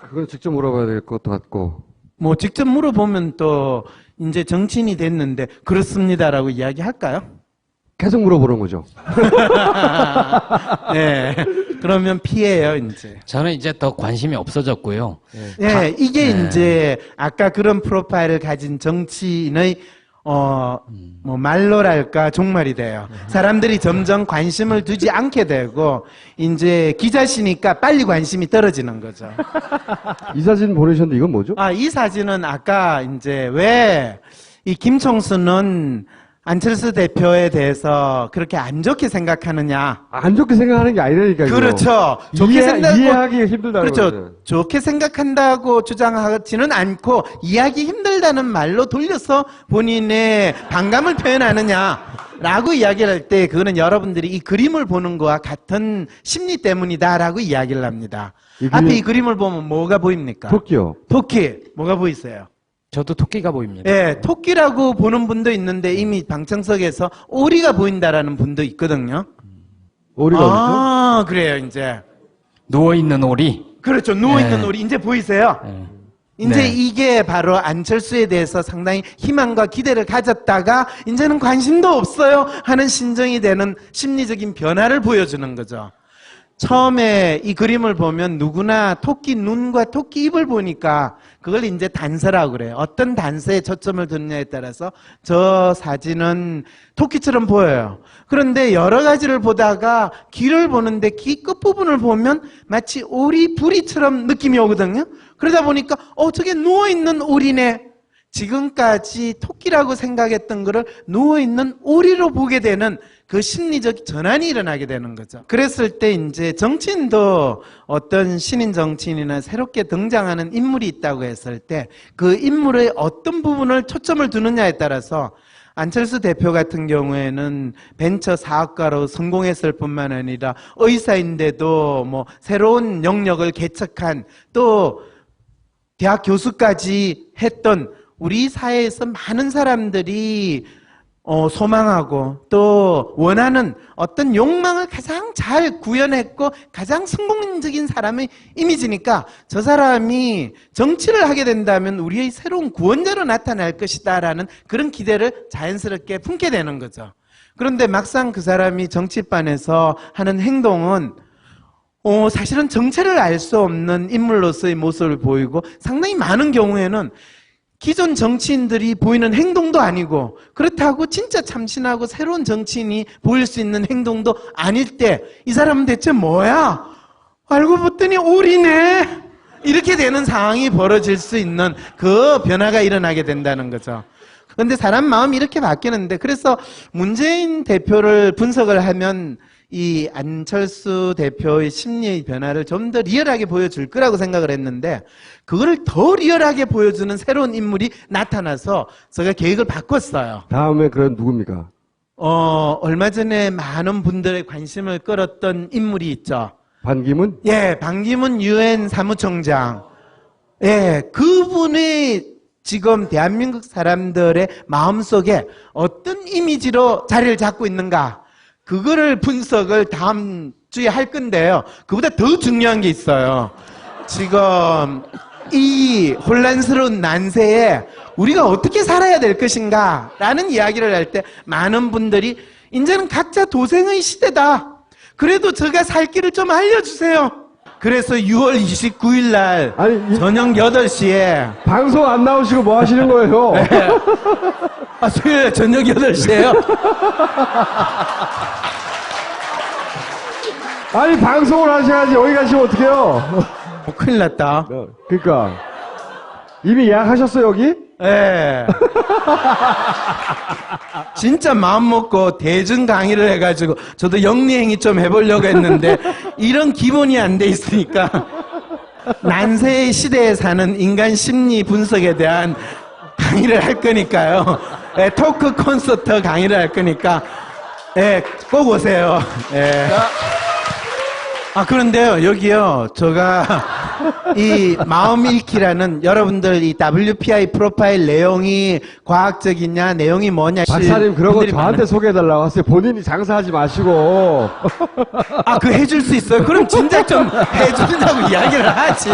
그건 직접 물어봐야 될 것도 같고. 뭐 직접 물어보면 또 이제 정치인이 됐는데 그렇습니다라고 이야기할까요? 계속 물어보는 거죠. 네. 그러면 피해요, 이제. 저는 이제 더 관심이 없어졌고요. 네, 이게 이제 아까 그런 프로파일을 가진 정치인의 뭐 말로랄까 종말이 돼요. 사람들이 점점 관심을 두지 않게 되고 이제 기자시니까 빨리 관심이 떨어지는 거죠. 이 사진 보내셨는데 이건 뭐죠? 이 사진은 아까 이제 왜 이 김총수는 안철수 대표에 대해서 그렇게 안 좋게 생각하느냐. 안 좋게 생각하는 게 아니라니까요. 그렇죠. 좋게 이해하기 힘들다는 그렇죠. 거죠. 좋게 생각한다고 주장하지는 않고 이해하기 힘들다는 말로 돌려서 본인의 반감을 표현하느냐라고 이야기를 할 때 그거는 여러분들이 이 그림을 보는 거와 같은 심리 때문이다라고 이야기를 합니다. 앞에 이 그림을 보면 뭐가 보입니까? 토끼요. 토끼. 뭐가 보이세요? 저도 토끼가 보입니다. 예, 토끼라고 보는 분도 있는데 이미 방청석에서 오리가 보인다라는 분도 있거든요. 오리가 어디죠? 그래요, 이제. 누워있는 오리. 그렇죠. 누워있는 네. 오리. 이제 보이세요? 이제 네. 이게 바로 안철수에 대해서 상당히 희망과 기대를 가졌다가 이제는 관심도 없어요 하는 심정이 되는 심리적인 변화를 보여주는 거죠. 처음에 이 그림을 보면 누구나 토끼 눈과 토끼 입을 보니까 그걸 이제 단서라고 그래요. 어떤 단서에 초점을 두느냐에 따라서 저 사진은 토끼처럼 보여요. 그런데 여러 가지를 보다가 귀를 보는데 귀 끝부분을 보면 마치 오리 부리처럼 느낌이 오거든요. 그러다 보니까 저게 누워있는 오리네. 지금까지 토끼라고 생각했던 거를 누워있는 오리로 보게 되는 그 심리적 전환이 일어나게 되는 거죠. 그랬을 때 이제 정치인도 어떤 신인 정치인이나 새롭게 등장하는 인물이 있다고 했을 때 그 인물의 어떤 부분을 초점을 두느냐에 따라서 안철수 대표 같은 경우에는 벤처 사업가로 성공했을 뿐만 아니라 의사인데도 뭐 새로운 영역을 개척한 또 대학 교수까지 했던 우리 사회에서 많은 사람들이 소망하고 또 원하는 어떤 욕망을 가장 잘 구현했고 가장 성공적인 사람의 이미지니까 저 사람이 정치를 하게 된다면 우리의 새로운 구원자로 나타날 것이다라는 그런 기대를 자연스럽게 품게 되는 거죠. 그런데 막상 그 사람이 정치판에서 하는 행동은 사실은 정체를 알 수 없는 인물로서의 모습을 보이고 상당히 많은 경우에는 기존 정치인들이 보이는 행동도 아니고 그렇다고 진짜 참신하고 새로운 정치인이 보일 수 있는 행동도 아닐 때 이 사람은 대체 뭐야? 알고 봤더니 오리네. 이렇게 되는 상황이 벌어질 수 있는 그 변화가 일어나게 된다는 거죠. 그런데 사람 마음이 이렇게 바뀌는데 그래서 문재인 대표를 분석을 하면 이 안철수 대표의 심리의 변화를 좀 더 리얼하게 보여줄 거라고 생각을 했는데 그거를 더 리얼하게 보여주는 새로운 인물이 나타나서 제가 계획을 바꿨어요. 다음에 그런 누굽니까? 얼마 전에 많은 분들의 관심을 끌었던 인물이 있죠. 반기문? 예, 반기문 유엔 사무총장. 예, 그분이 지금 대한민국 사람들의 마음속에 어떤 이미지로 자리를 잡고 있는가. 그거를 분석을 다음 주에 할 건데요. 그보다 더 중요한 게 있어요. 지금 이 혼란스러운 난세에 우리가 어떻게 살아야 될 것인가 라는 이야기를 할 때 많은 분들이 이제는 각자 도생의 시대다. 그래도 제가 살 길을 좀 알려주세요. 그래서 6월 29일 날 저녁 8시에 방송 안 나오시고 뭐 하시는 거예요? 수요일 저녁 8시에요? 아니, 방송을 하셔야지. 여기 가시면 어떡해요? 큰일 났다. 그러니까 이미 예약하셨어요, 여기? 예. 진짜 마음 먹고 대중 강의를 해가지고 저도 영리행위 좀 해보려고 했는데 이런 기본이 안 돼 있으니까 난세의 시대에 사는 인간 심리 분석에 대한 강의를 할 거니까요. 예, 토크 콘서트 강의를 할 거니까 예, 꼭 오세요. 예. 그런데요, 여기요, 제가 이 마음 읽기라는 여러분들 이 WPI 프로파일 내용이 과학적이냐, 내용이 뭐냐. 박사님, 그런 거 분들이 저한테 많아요. 소개해달라고 하세요. 본인이 장사하지 마시고. 그 해줄 수 있어요? 그럼 진작 좀 해준다고 이야기를 하지.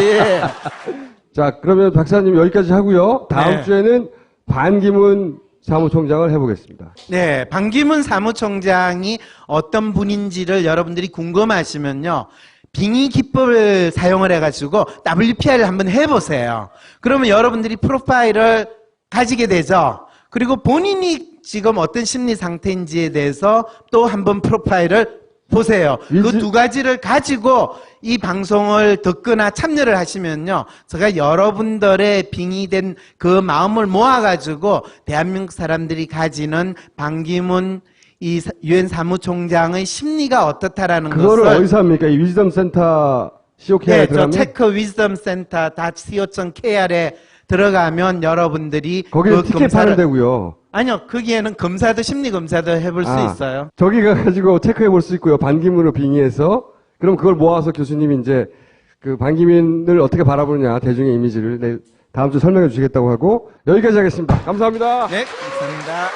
자, 그러면 박사님 여기까지 하고요. 다음 네. 주에는 반기문 사무총장을 해보겠습니다. 네, 반기문 사무총장이 어떤 분인지를 여러분들이 궁금하시면요. 빙의 기법을 사용을 해가지고 WPI를 한번 해보세요. 그러면 여러분들이 프로파일을 가지게 되죠. 그리고 본인이 지금 어떤 심리 상태인지에 대해서 또 한번 프로파일을 보세요. 그 두 가지를 가지고 이 방송을 듣거나 참여를 하시면요. 제가 여러분들의 빙의된 그 마음을 모아가지고 대한민국 사람들이 가지는 반기문 이 유엔 사무총장의 심리가 어떻다라는 그거를 것을 어디서 합니까? 이 위즈덤 센터 COK에 네, 저 들어가면 체크 위즈덤 센터 .co.kr에 들어가면 여러분들이 거기는 티켓 파는 데고요. 아니요, 거기에는 검사도 심리 검사도 해볼 수 있어요. 저기 가가지고 체크해 볼 수 있고요. 반기문으로 빙의해서 그럼 그걸 모아서 교수님이 이제 그 반기문을 어떻게 바라보느냐 대중의 이미지를 다음 주 설명해 주시겠다고 하고 여기까지 하겠습니다. 감사합니다. 네, 감사합니다.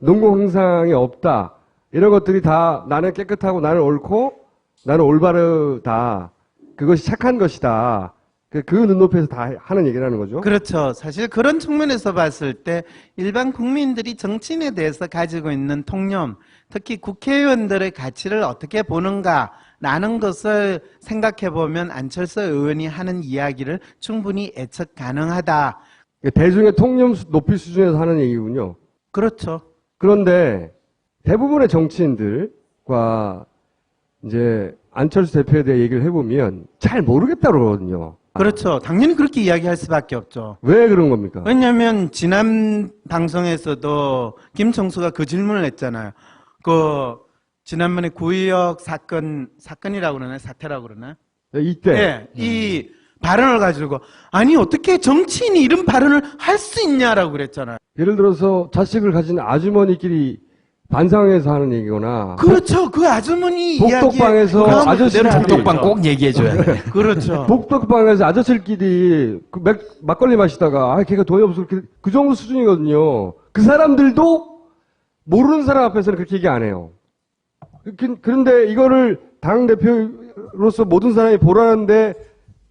농공항상이 없다. 이런 것들이 다 나는 깨끗하고 나는 옳고 나는 올바르다. 그것이 착한 것이다. 그 눈높이에서 다 하는 얘기라는 거죠. 그렇죠. 사실 그런 측면에서 봤을 때 일반 국민들이 정치인에 대해서 가지고 있는 통념, 특히 국회의원들의 가치를 어떻게 보는가라는 것을 생각해 보면 안철수 의원이 하는 이야기를 충분히 예측 가능하다. 대중의 통념 높이 수준에서 하는 얘기군요. 그렇죠. 그런데 대부분의 정치인들과 이제 안철수 대표에 대해 얘기를 해보면 잘 모르겠다고 그러거든요. 그렇죠. 당연히 그렇게 이야기할 수밖에 없죠. 왜 그런 겁니까? 왜냐하면 지난 방송에서도 김청수가 그 질문을 했잖아요. 지난번에 구의역 사건이라고 그러나 사태라고 그러나? 이때. 네, 이 발언을 가지고 아니 어떻게 정치인이 이런 발언을 할 수 있냐라고 그랬잖아요. 예를 들어서 자식을 가진 아주머니끼리 반상회에서 하는 얘기거나 그렇죠. 그 아주머니 복덕방에서 이야기에 아저씨들이 복덕방 꼭 얘기해줘야 돼. 그렇죠. 복덕방에서 아저씨들끼리 막걸리 마시다가 걔가 돈이 없어 그 정도 수준이거든요. 그 사람들도 모르는 사람 앞에서는 그렇게 얘기 안 해요. 그런데 이거를 당대표로서 모든 사람이 보라는데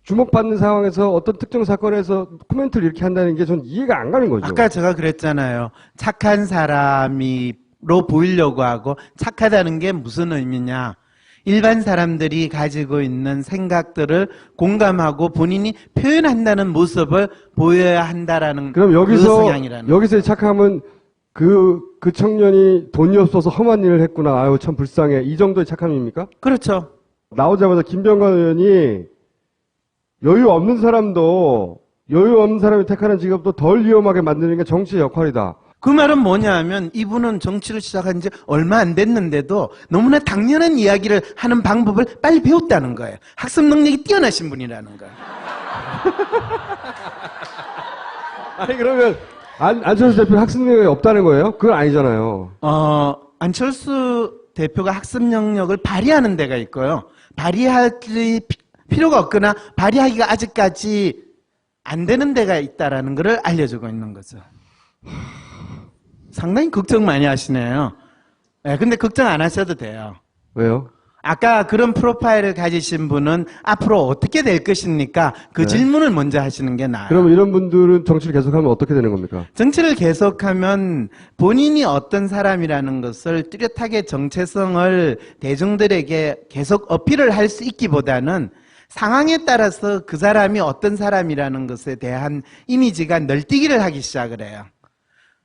주목받는 상황에서 어떤 특정 사건에서 코멘트를 이렇게 한다는 게 전 이해가 안 가는 거죠. 아까 제가 그랬잖아요. 착한 사람으로 보이려고 하고 착하다는 게 무슨 의미냐. 일반 사람들이 가지고 있는 생각들을 공감하고 본인이 표현한다는 모습을 보여야 한다라는 그럼 그 성향이라는 여기서의 착함은 그 청년이 돈이 없어서 험한 일을 했구나. 아유, 참 불쌍해. 이 정도의 착함입니까? 그렇죠. 나오자마자 김병관 의원이 여유 없는 사람이 택하는 직업도 덜 위험하게 만드는 게 정치의 역할이다. 그 말은 뭐냐 하면 이분은 정치를 시작한 지 얼마 안 됐는데도 너무나 당연한 이야기를 하는 방법을 빨리 배웠다는 거예요. 학습 능력이 뛰어나신 분이라는 거예요. 아니 그러면 안철수 대표 학습 능력이 없다는 거예요? 그건 아니잖아요. 안철수 대표가 학습 능력을 발휘하는 데가 있고요. 발휘할 필요가 없거나 발휘하기가 아직까지 안 되는 데가 있다라는 것을 알려주고 있는 거죠. 상당히 걱정 많이 하시네요. 네, 근데 걱정 안 하셔도 돼요. 왜요? 아까 그런 프로파일을 가지신 분은 앞으로 어떻게 될 것입니까? 그 네. 질문을 먼저 하시는 게 나아요. 그럼 이런 분들은 정치를 계속하면 어떻게 되는 겁니까? 정치를 계속하면 본인이 어떤 사람이라는 것을 뚜렷하게 정체성을 대중들에게 계속 어필을 할 수 있기보다는 상황에 따라서 그 사람이 어떤 사람이라는 것에 대한 이미지가 널뛰기를 하기 시작을 해요.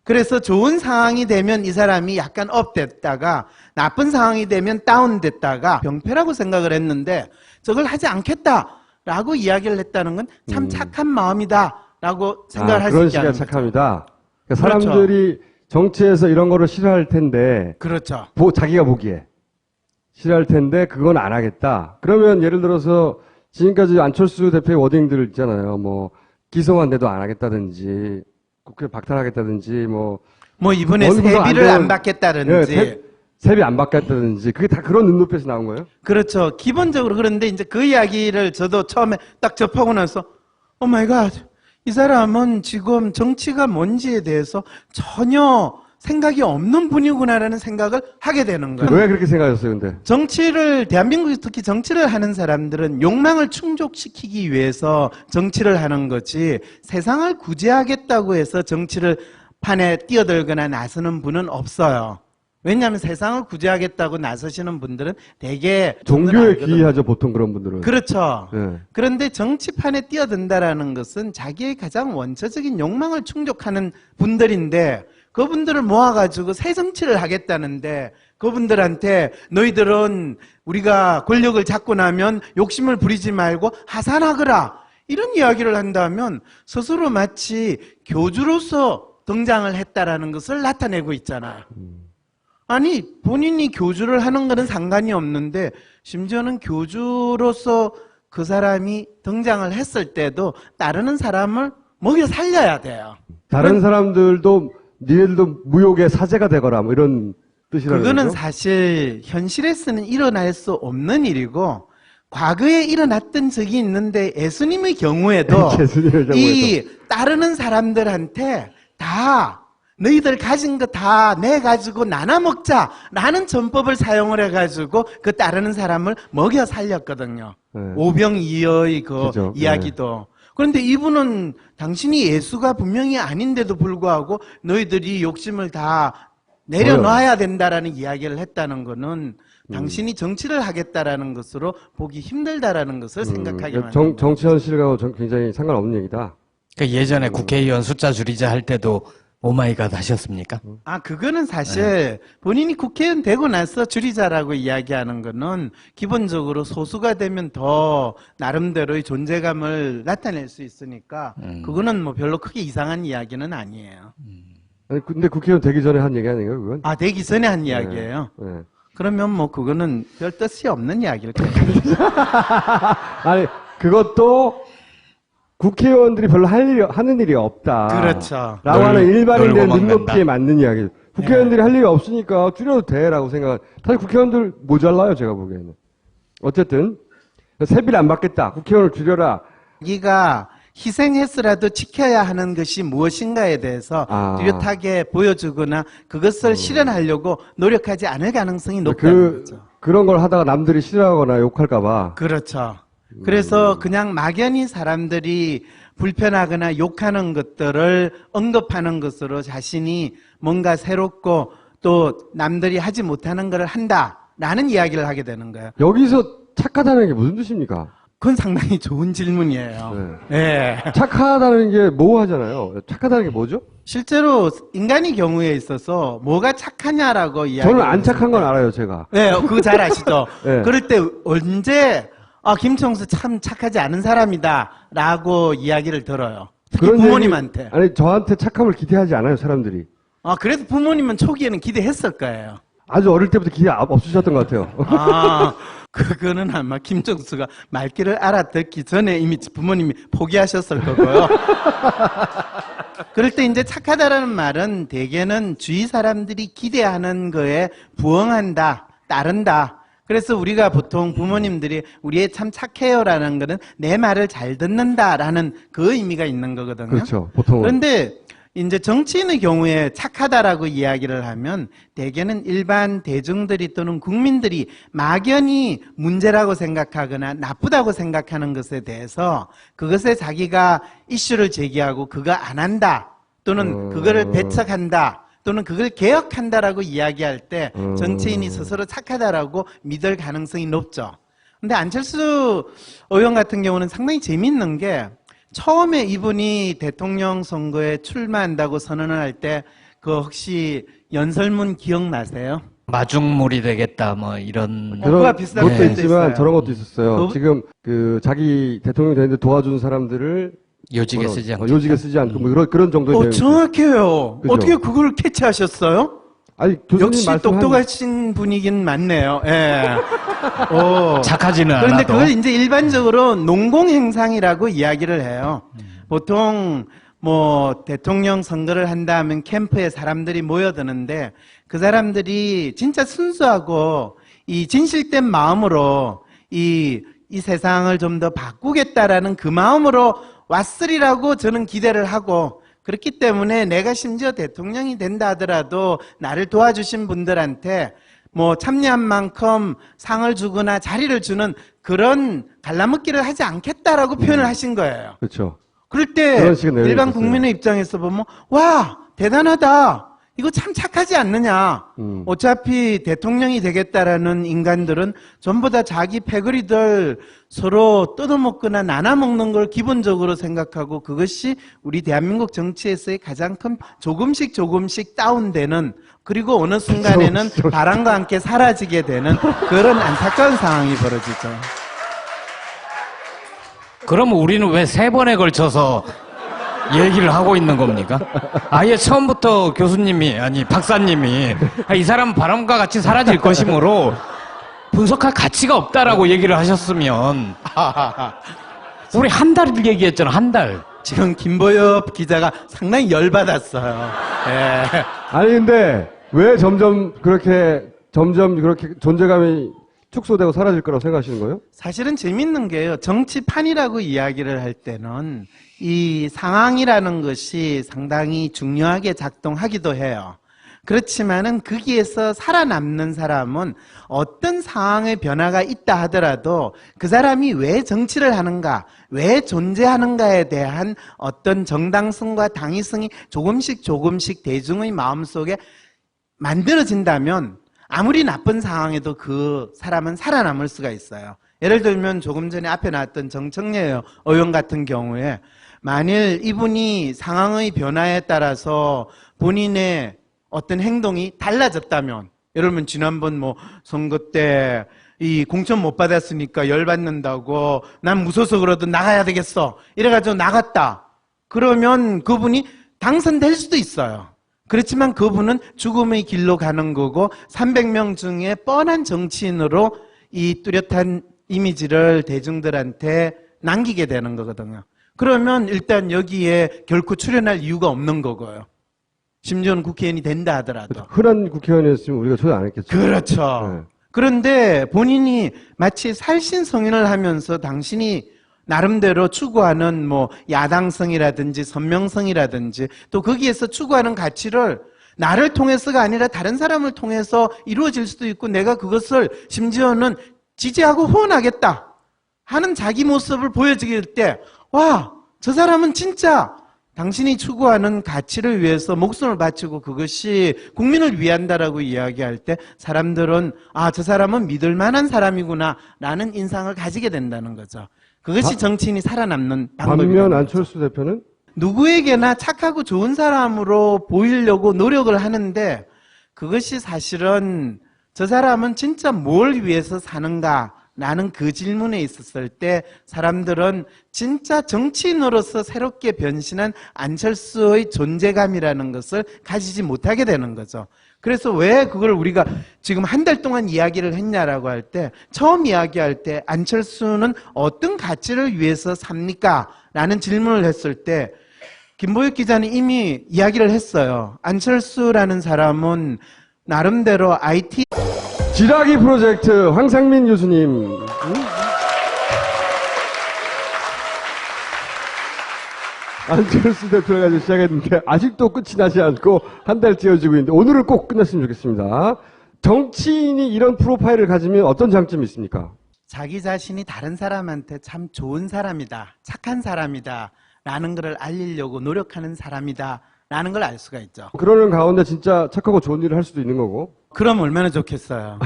그래서 좋은 상황이 되면 이 사람이 약간 업됐다가 나쁜 상황이 되면 다운됐다가 병폐라고 생각을 했는데 저걸 하지 않겠다라고 이야기를 했다는 건 참 착한 마음이다라고 생각을 할 수 그런 있게 하는 식의 거죠. 착함이다. 그러니까 그렇죠. 사람들이 정치에서 이런 거를 싫어할 텐데 그렇죠. 자기가 보기에 싫어할 텐데 그건 안 하겠다. 그러면 예를 들어서 지금까지 안철수 대표의 워딩들 있잖아요. 뭐 기성한데도 안 하겠다든지 국회 박탈하겠다든지 뭐 이번에 어느 정도 세비를 안 안 받겠다든지. 예, 세비 안 받겠다든지 그게 다 그런 눈높이에서 나온 거예요? 그렇죠. 기본적으로 그런데 이제 그 이야기를 저도 처음에 딱 접하고 나서 오 마이 갓. 이 사람은 지금 정치가 뭔지에 대해서 전혀 생각이 없는 분이구나라는 생각을 하게 되는 거예요. 왜 그렇게 생각하셨어요, 근데? 정치를 대한민국에서 특히 정치를 하는 사람들은 욕망을 충족시키기 위해서 정치를 하는 거지 세상을 구제하겠다고 해서 정치를 판에 뛰어들거나 나서는 분은 없어요. 왜냐하면 세상을 구제하겠다고 나서시는 분들은 대개 종교에 기이하죠, 보통 그런 분들은. 그렇죠. 예. 그런데 정치판에 뛰어든다라는 것은 자기의 가장 원초적인 욕망을 충족하는 분들인데 그분들을 모아가지고 새 정치를 하겠다는데 그분들한테 너희들은 우리가 권력을 잡고 나면 욕심을 부리지 말고 하산하거라 이런 이야기를 한다면 스스로 마치 교주로서 등장을 했다라는 것을 나타내고 있잖아요. 아니 본인이 교주를 하는 것은 상관이 없는데 심지어는 교주로서 그 사람이 등장을 했을 때도 따르는 사람을 먹여 살려야 돼요. 다른 사람들도 니네들도 무욕의 사제가 되거라 뭐 이런 뜻이라는 그거는 거죠? 사실 현실에서는 일어날 수 없는 일이고 과거에 일어났던 적이 있는데 예수님의 경우에도 예수님의 경우에도. 이 따르는 사람들한테 다 너희들 가진 거 다 내 가지고 나눠 먹자라는 전법을 사용을 해가지고 그 따르는 사람을 먹여 살렸거든요. 네. 오병이어의 그 그죠. 이야기도. 그런데 이분은 당신이 예수가 분명히 아닌데도 불구하고 너희들이 욕심을 다 내려놔야 된다라는 이야기를 했다는 거는 당신이 정치를 하겠다라는 것으로 보기 힘들다라는 것을 생각하게 그러니까 만듭니다. 정치 현실과 굉장히 상관없는 얘기다. 그러니까 예전에 국회의원 숫자 줄이자 할 때도 오마이갓 하셨습니까? 그거는 사실 본인이 국회의원 되고 나서 줄이자라고 이야기하는 거는 기본적으로 소수가 되면 더 나름대로의 존재감을 나타낼 수 있으니까 그거는 뭐 별로 크게 이상한 이야기는 아니에요. 아니, 근데 국회의원 되기 전에 한 얘기 아니에요, 그건? 되기 전에 한 이야기예요. 네. 그러면 뭐 그거는 별 뜻이 없는 이야기일 거예요. 아니, 그것도 국회의원들이 별로 하는 일이 없다. 그렇죠. 라고 하는 일반인들의 놀고만 눈높이에 간다. 맞는 이야기. 국회의원들이 할 일이 없으니까 줄여도 돼라고 생각. 사실 국회의원들 모자라요, 제가 보기에는. 어쨌든 세비를 안 받겠다. 국회의원을 줄여라. 자기가 희생해서라도 지켜야 하는 것이 무엇인가에 대해서 뚜렷하게 보여주거나 그것을 실현하려고 노력하지 않을 가능성이 높다는 거죠. 그런 걸 하다가 남들이 싫어하거나 욕할까봐. 그렇죠. 그래서 그냥 막연히 사람들이 불편하거나 욕하는 것들을 언급하는 것으로 자신이 뭔가 새롭고 또 남들이 하지 못하는 것을 한다라는 이야기를 하게 되는 거예요. 여기서 착하다는 게 무슨 뜻입니까? 그건 상당히 좋은 질문이에요. 네. 착하다는 게 모호하잖아요. 착하다는 게 뭐죠? 실제로 인간의 경우에 있어서 뭐가 착하냐라고 이야기. 저는 안 착한 건 알아요, 제가. 네, 그거 잘 아시죠? 네. 그럴 때 언제 김청수 참 착하지 않은 사람이다라고 이야기를 들어요. 특히 부모님한테. 아니 저한테 착함을 기대하지 않아요, 사람들이. 그래도 부모님은 초기에는 기대했을 거예요. 아주 어릴 때부터 기대 없으셨던 것 같아요. 그거는 아마 김정수가 말귀를 알아듣기 전에 이미 부모님이 포기하셨을 거고요. 그럴 때 이제 착하다라는 말은 대개는 주위 사람들이 기대하는 거에 부응한다, 따른다. 그래서 우리가 보통 부모님들이 우리 애 참 착해요라는 거는 내 말을 잘 듣는다라는 그 의미가 있는 거거든요. 그렇죠. 보통은. 그런데 이제 정치인의 경우에 착하다라고 이야기를 하면 대개는 일반 대중들이 또는 국민들이 막연히 문제라고 생각하거나 나쁘다고 생각하는 것에 대해서 그것에 자기가 이슈를 제기하고 그거 안 한다 또는 그거를 배척한다 또는 그걸 개혁한다라고 이야기할 때 정치인이 스스로 착하다라고 믿을 가능성이 높죠. 근데 안철수 의원 같은 경우는 상당히 재미있는 게 처음에 이분이 대통령 선거에 출마한다고 선언을 할 때 그 혹시 연설문 기억나세요? 마중물이 되겠다 뭐 이런. 그거와 비슷한 것도 표현도 있지만 있어요. 저런 것도 있었어요. 그- 지금 그 자기 대통령이 되는데 도와준 사람들을 요직에 쓰지 않고. 요직에 쓰지 않고 뭐 그런 정도의 내용이 있어요. 정확해요. 그죠? 어떻게 그걸 캐치하셨어요? 아니 교수님 역시 말씀한- 똑똑하신 분이긴 맞네요. 예. 착하지는 그런데 않아도. 그걸 이제 일반적으로 농공행상이라고 이야기를 해요. 보통 뭐 대통령 선거를 한다 하면 캠프에 사람들이 모여드는데 그 사람들이 진짜 순수하고 이 진실된 마음으로 이 세상을 좀 더 바꾸겠다라는 그 마음으로 왔으리라고 저는 기대를 하고 그렇기 때문에 내가 심지어 대통령이 된다 하더라도 나를 도와주신 분들한테 뭐 참여한 만큼 상을 주거나 자리를 주는 그런 갈라먹기를 하지 않겠다라고 표현을 하신 거예요. 그렇죠. 그럴 때 그런 식의 내용이 일반 있었어요. 국민의 입장에서 보면 와 대단하다. 이거 참 착하지 않느냐. 어차피 대통령이 되겠다라는 인간들은 전부 다 자기 패거리들 서로 뜯어먹거나 나눠먹는 걸 기본적으로 생각하고 그것이 우리 대한민국 정치에서의 가장 큰 조금씩 다운되는 그리고 어느 순간에는 바람과 함께 사라지게 되는 그런 안타까운 상황이 벌어지죠. 그럼 우리는 왜 세 번에 걸쳐서 얘기를 하고 있는 겁니까? 아예 처음부터 교수님이, 아니, 박사님이, 이 사람은 바람과 같이 사라질 것이므로 분석할 가치가 없다라고 얘기를 하셨으면, 우리 한 달 얘기했잖아, 한 달. 지금 김보엽 기자가 상당히 열받았어요. 예. 아니 근데 왜 점점 그렇게 존재감이 축소되고 사라질 거라고 생각하시는 거예요? 사실은 재밌는 게요. 정치판이라고 이야기를 할 때는 이 상황이라는 것이 상당히 중요하게 작동하기도 해요. 그렇지만은 거기에서 살아남는 사람은 어떤 상황의 변화가 있다 하더라도 그 사람이 왜 정치를 하는가, 왜 존재하는가에 대한 어떤 정당성과 당위성이 조금씩 대중의 마음속에 만들어진다면 아무리 나쁜 상황에도 그 사람은 살아남을 수가 있어요. 예를 들면 조금 전에 앞에 나왔던 정청래 의원 같은 경우에 만일 이분이 상황의 변화에 따라서 본인의 어떤 행동이 달라졌다면, 예를 들면 지난번 뭐 선거 때 이 공천 못 받았으니까 열받는다고 난 무서워서 그러도 나가야 되겠어 이래가지고 나갔다. 그러면 그분이 당선될 수도 있어요. 그렇지만 그분은 죽음의 길로 가는 거고 300명 중에 뻔한 정치인으로 이 뚜렷한 이미지를 대중들한테 남기게 되는 거거든요. 그러면 일단 여기에 결코 출연할 이유가 없는 거고요. 심지어는 국회의원이 된다 하더라도. 흔한 국회의원이었으면 우리가 초대 안 했겠죠. 그렇죠. 네. 그런데 본인이 마치 살신성인을 하면서 당신이 나름대로 추구하는 뭐 야당성이라든지 선명성이라든지 또 거기에서 추구하는 가치를 나를 통해서가 아니라 다른 사람을 통해서 이루어질 수도 있고 내가 그것을 심지어는 지지하고 후원하겠다 하는 자기 모습을 보여주길 때 와, 저 사람은 진짜 당신이 추구하는 가치를 위해서 목숨을 바치고 그것이 국민을 위한다라고 이야기할 때 사람들은 아, 저 사람은 믿을 만한 사람이구나 라는 인상을 가지게 된다는 거죠. 그것이 정치인이 살아남는 방법이에요. 반면 안철수 대표는 누구에게나 착하고 좋은 사람으로 보이려고 노력을 하는데 그것이 사실은 저 사람은 진짜 뭘 위해서 사는가 라는 그 질문에 있었을 때 사람들은 진짜 정치인으로서 새롭게 변신한 안철수의 존재감이라는 것을 가지지 못하게 되는 거죠. 그래서 왜 그걸 우리가 지금 한 달 동안 이야기를 했냐라고 할 때, 처음 이야기할 때 안철수는 어떤 가치를 위해서 삽니까? 라는 질문을 했을 때 김보혁 기자는 이미 이야기를 했어요. 안철수라는 사람은 나름대로 IT 지라기 프로젝트 황상민 교수님. 안철수 대표가 가지고 시작했는데 아직도 끝이 나지 않고 한 달 지어지고 있는데 오늘은 꼭 끝났으면 좋겠습니다. 정치인이 이런 프로파일을 가지면 어떤 장점이 있습니까? 자기 자신이 다른 사람한테 참 좋은 사람이다, 착한 사람이다 라는 것을 알리려고 노력하는 사람이다 라는 걸 알 수가 있죠. 그러는 가운데 진짜 착하고 좋은 일을 할 수도 있는 거고. 그럼 얼마나 좋겠어요.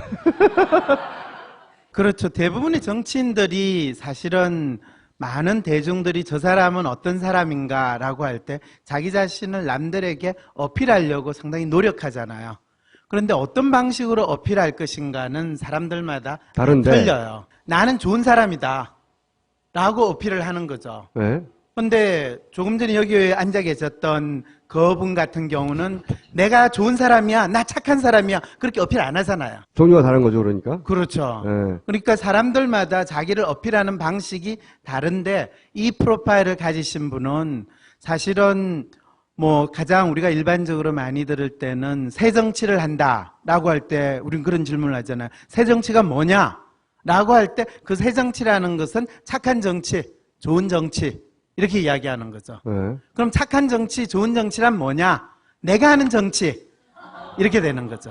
그렇죠. 대부분의 정치인들이 사실은 많은 대중들이 저 사람은 어떤 사람인가 라고 할 때 자기 자신을 남들에게 어필하려고 상당히 노력하잖아요. 그런데 어떤 방식으로 어필할 것인가는 사람들마다 다른데. 틀려요. 나는 좋은 사람이다 라고 어필을 하는 거죠. 네. 근데 조금 전에 여기 앉아 계셨던 그분 같은 경우는 내가 좋은 사람이야, 나 착한 사람이야 그렇게 어필 안 하잖아요. 종류가 다른 거죠, 그러니까. 그렇죠. 네. 그러니까 사람들마다 자기를 어필하는 방식이 다른데 이 프로파일을 가지신 분은 사실은 뭐 가장 우리가 일반적으로 많이 들을 때는 새 정치를 한다라고 할 때 우리는 그런 질문을 하잖아요. 새 정치가 뭐냐? 라고 할 때 그 새 정치라는 것은 착한 정치, 좋은 정치 이렇게 이야기하는 거죠. 네. 그럼 착한 정치, 좋은 정치란 뭐냐? 내가 하는 정치 이렇게 되는 거죠.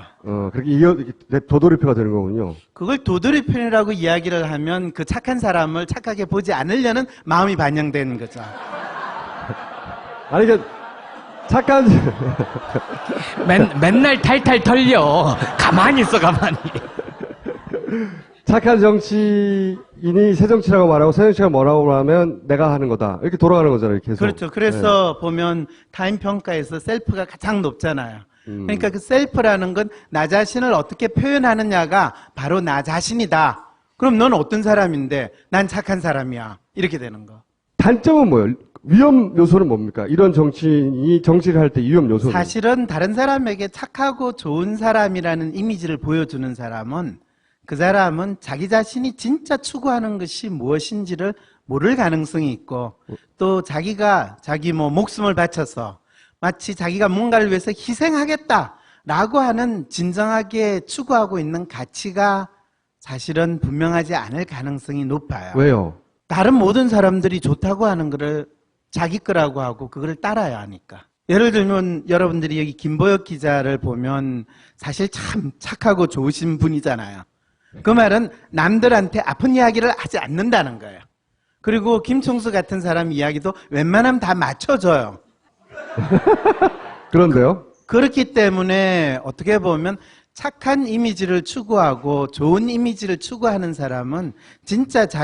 그렇게 도돌이표가 되는 거군요. 그걸 도돌이편이라고 이야기를 하면 그 착한 사람을 착하게 보지 않으려는 마음이 반영되는 거죠. 아니, 착한, 맨날 탈탈 털려. 가만히 있어, 가만히. 착한 정치인이 새 정치라고 말하고 새 정치가 뭐라고 하면 내가 하는 거다. 이렇게 돌아가는 거잖아요, 계속. 그렇죠. 그래서 보면 타임 평가에서 셀프가 가장 높잖아요. 그러니까 그 셀프라는 건 나 자신을 어떻게 표현하느냐가 바로 나 자신이다. 그럼 넌 어떤 사람인데 난 착한 사람이야. 이렇게 되는 거. 단점은 뭐예요? 위험 요소는 뭡니까? 이런 정치인이 정치를 할 때 위험 요소는? 사실은 다른 사람에게 착하고 좋은 사람이라는 이미지를 보여주는 사람은 그 사람은 자기 자신이 진짜 추구하는 것이 무엇인지를 모를 가능성이 있고 또 자기가 자기 목숨을 바쳐서 마치 자기가 뭔가를 위해서 희생하겠다라고 하는 진정하게 추구하고 있는 가치가 사실은 분명하지 않을 가능성이 높아요. 왜요? 다른 모든 사람들이 좋다고 하는 거를 자기 거라고 하고 그걸 따라야 하니까. 예를 들면 여러분들이 여기 김보혁 기자를 보면 사실 참 착하고 좋으신 분이잖아요. 그 말은 남들한테 아픈 이야기를 하지 않는다는 거예요. 그리고 김총수 같은 사람 이야기도 웬만하면 다 맞춰줘요. 그런데요? 그렇기 때문에 어떻게 보면 착한 이미지를 추구하고 좋은 이미지를 추구하는 사람은 진짜 자기